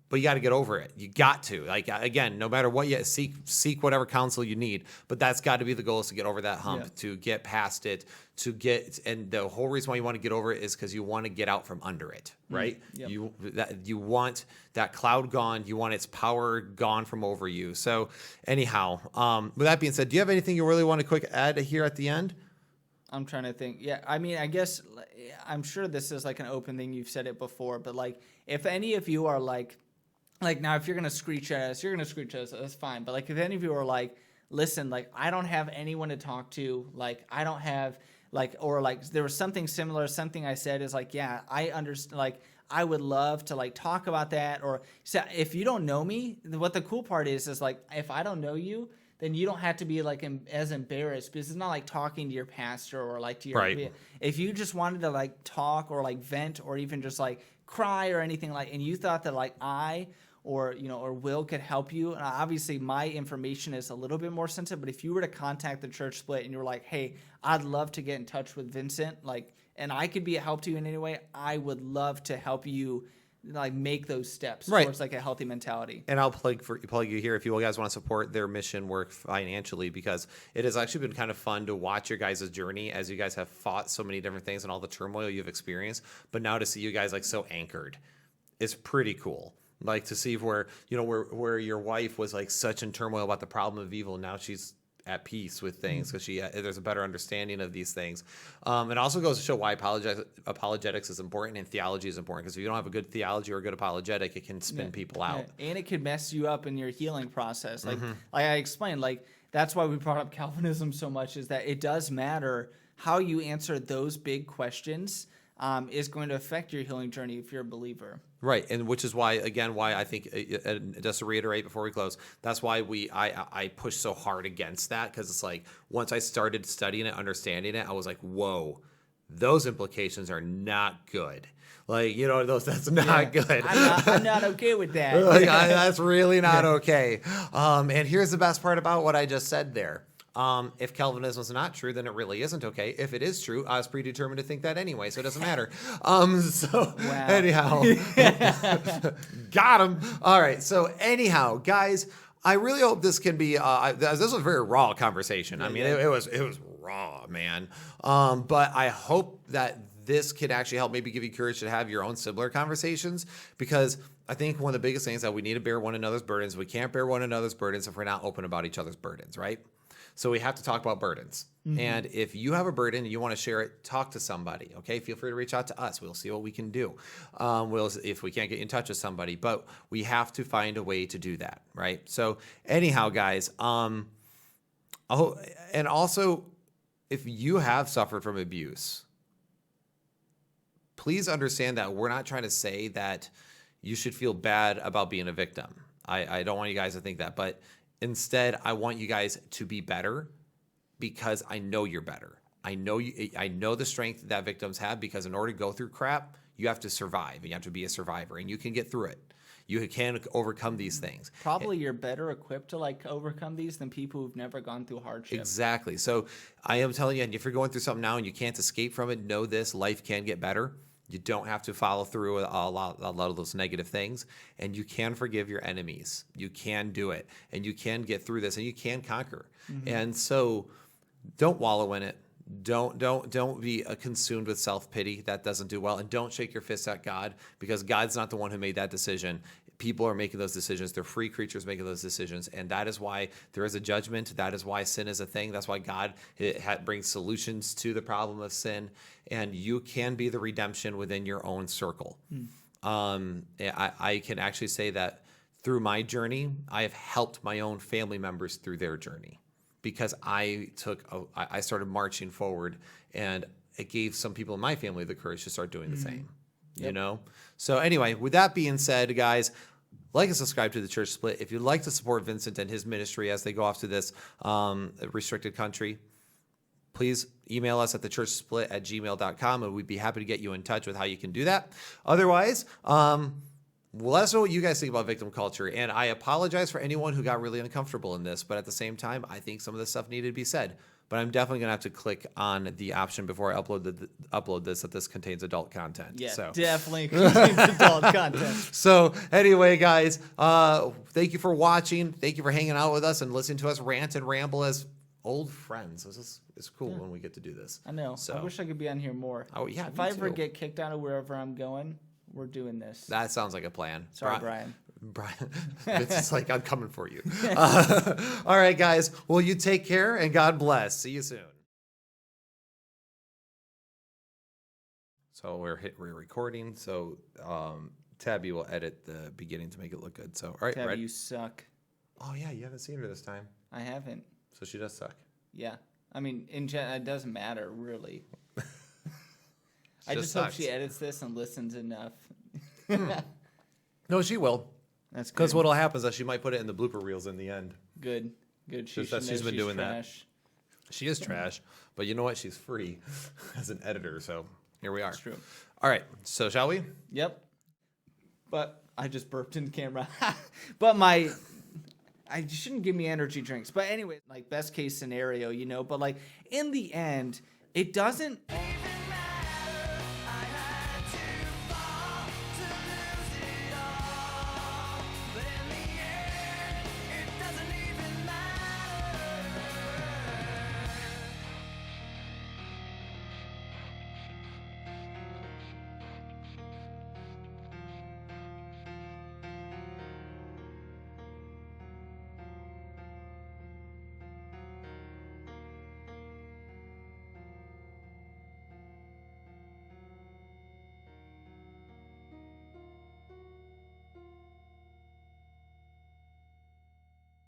A: But you got to get over it. You got to. Again, no matter what you seek whatever counsel you need. But that's got to be the goal, is to get over that hump, to get past it, and the whole reason why you want to get over it is because you want to get out from under it, right? Yep. You want that cloud gone. You want its power gone from over you. So anyhow, with that being said, do you have anything you really want to quick add here at the end?
B: I'm trying to think. Yeah, I mean, I guess I'm sure this is an open thing. You've said it before, but if any of you are now, if you're going to screech at us, you're going to screech at us. That's fine. But, if any of you are listen, I don't have anyone to talk to. I don't have, there was something similar. Something I said is yeah, I understand. I would love to, talk about that. Or so if you don't know me, what the cool part is if I don't know you, then you don't have to be, as embarrassed. Because it's not talking to your pastor or, to your...
A: Right.
B: If you just wanted to, talk or, vent or even just, cry or anything and you thought that, I... or Will could help you. And obviously, my information is a little bit more sensitive. But if you were to contact the church split and you were hey, I'd love to get in touch with Vincent, and I could be a help to you in any way, I would love to help you, make those steps towards a healthy mentality.
A: And I'll plug you here if you guys want to support their mission work financially, because it has actually been kind of fun to watch your guys' journey as you guys have fought so many different things and all the turmoil you've experienced. But now to see you guys so anchored, it's pretty cool. To see where your wife was such in turmoil about the problem of evil, and now she's at peace with things because there's a better understanding of these things. It also goes to show why apologetics is important and theology is important, because if you don't have a good theology or a good apologetic, it can spin people out.
B: Yeah. And it could mess you up in your healing process. Like I explained, that's why we brought up Calvinism so much, is that it does matter how you answer those big questions. Is going to affect your healing journey if you're a believer.
A: Right, and which is why I think, just to reiterate before we close, that's why I push so hard against that, because it's once I started studying it, understanding it, I was whoa, those implications are not good. That's not good.
B: I'm not okay with that.
A: That's really not okay. And here's the best part about what I just said there. If Calvinism is not true, then it really isn't okay. If it is true, I was predetermined to think that anyway, so it doesn't matter. Anyhow, got him. All right. So anyhow, guys, I really hope this can be. This was a very raw conversation. I mean,
B: yeah.
A: it was raw, man. But I hope that this can actually help maybe give you courage to have your own similar conversations, because I think one of the biggest things that we need to bear one another's burdens. We can't bear one another's burdens if we're not open about each other's burdens, right? So we have to talk about burdens. And if you have a burden and you want to share it, talk to somebody, okay? Feel free to reach out to us. We'll see what we can do. If we can't get in touch with somebody, but we have to find a way to do that, right? So anyhow, guys, and also if you have suffered from abuse, please understand that we're not trying to say that you should feel bad about being a victim. I don't want you guys to think that, but instead, I want you guys to be better, because I know you're better. I know the strength that victims have, because in order to go through crap, you have to survive, and you have to be a survivor, and you can get through it. You can overcome these things.
B: Probably you're better equipped to overcome these than people who've never gone through hardship.
A: Exactly. So I am telling you, and if you're going through something now and you can't escape from it, know this: life can get better. You don't have to follow through with a lot of those negative things, and you can forgive your enemies. You can do it, and you can get through this, and you can conquer. And so, don't wallow in it. Don't be consumed with self-pity. That doesn't do well. And don't shake your fist at God, because God's not the one who made that decision. People are making those decisions. They're free creatures making those decisions. And that is why there is a judgment. That is why sin is a thing. That's why God brings solutions to the problem of sin. And you can be the redemption within your own circle. I can actually say that through my journey, I have helped my own family members through their journey, because I started marching forward, and it gave some people in my family the courage to start doing the same. You know? So anyway, with that being said, guys, like and subscribe to the Church Split. If you'd like to support Vincent and his ministry as they go off to this restricted country, please email us at thechurchsplit@gmail.com, and we'd be happy to get you in touch with how you can do that. Otherwise, let us know what you guys think about victim culture. And I apologize for anyone who got really uncomfortable in this, but at the same time, I think some of this stuff needed to be said. But I'm definitely going to have to click on the option before I upload this that this contains adult content.
B: Yeah,
A: so.
B: definitely contains adult content.
A: So anyway, guys, thank you for watching. Thank you for hanging out with us and listening to us rant and ramble as old friends. It's cool when we get to do this.
B: I know.
A: So.
B: I wish I could be on here more.
A: Oh, yeah,
B: If
A: me
B: I ever
A: too.
B: get kicked out of wherever I'm going, we're doing this.
A: That sounds like a plan.
B: Sorry, Brian.
A: It's just like, I'm coming for you. All right, guys. Well, you take care, and God bless. See you soon. So we're recording. So Tabby will edit the beginning to make it look good. So all right,
B: Tabby,
A: ready?
B: you suck.
A: Oh yeah, you haven't seen her this time.
B: I haven't.
A: So she does suck.
B: Yeah. I mean, it doesn't matter, really. I
A: just
B: just hope
A: sucks.
B: she edits this and listens enough.
A: No, she will.
B: That's good.
A: Because what'll happen is that she might put it in the blooper reels in the end.
B: Good.
A: Just that she's been doing that. She is trash, but you know what? She's free as an editor, so here we are.
B: That's true.
A: All right, so shall we?
B: Yep. But I just burped in the camera. But I shouldn't give me energy drinks. But anyway, best case scenario, but in the end, it doesn't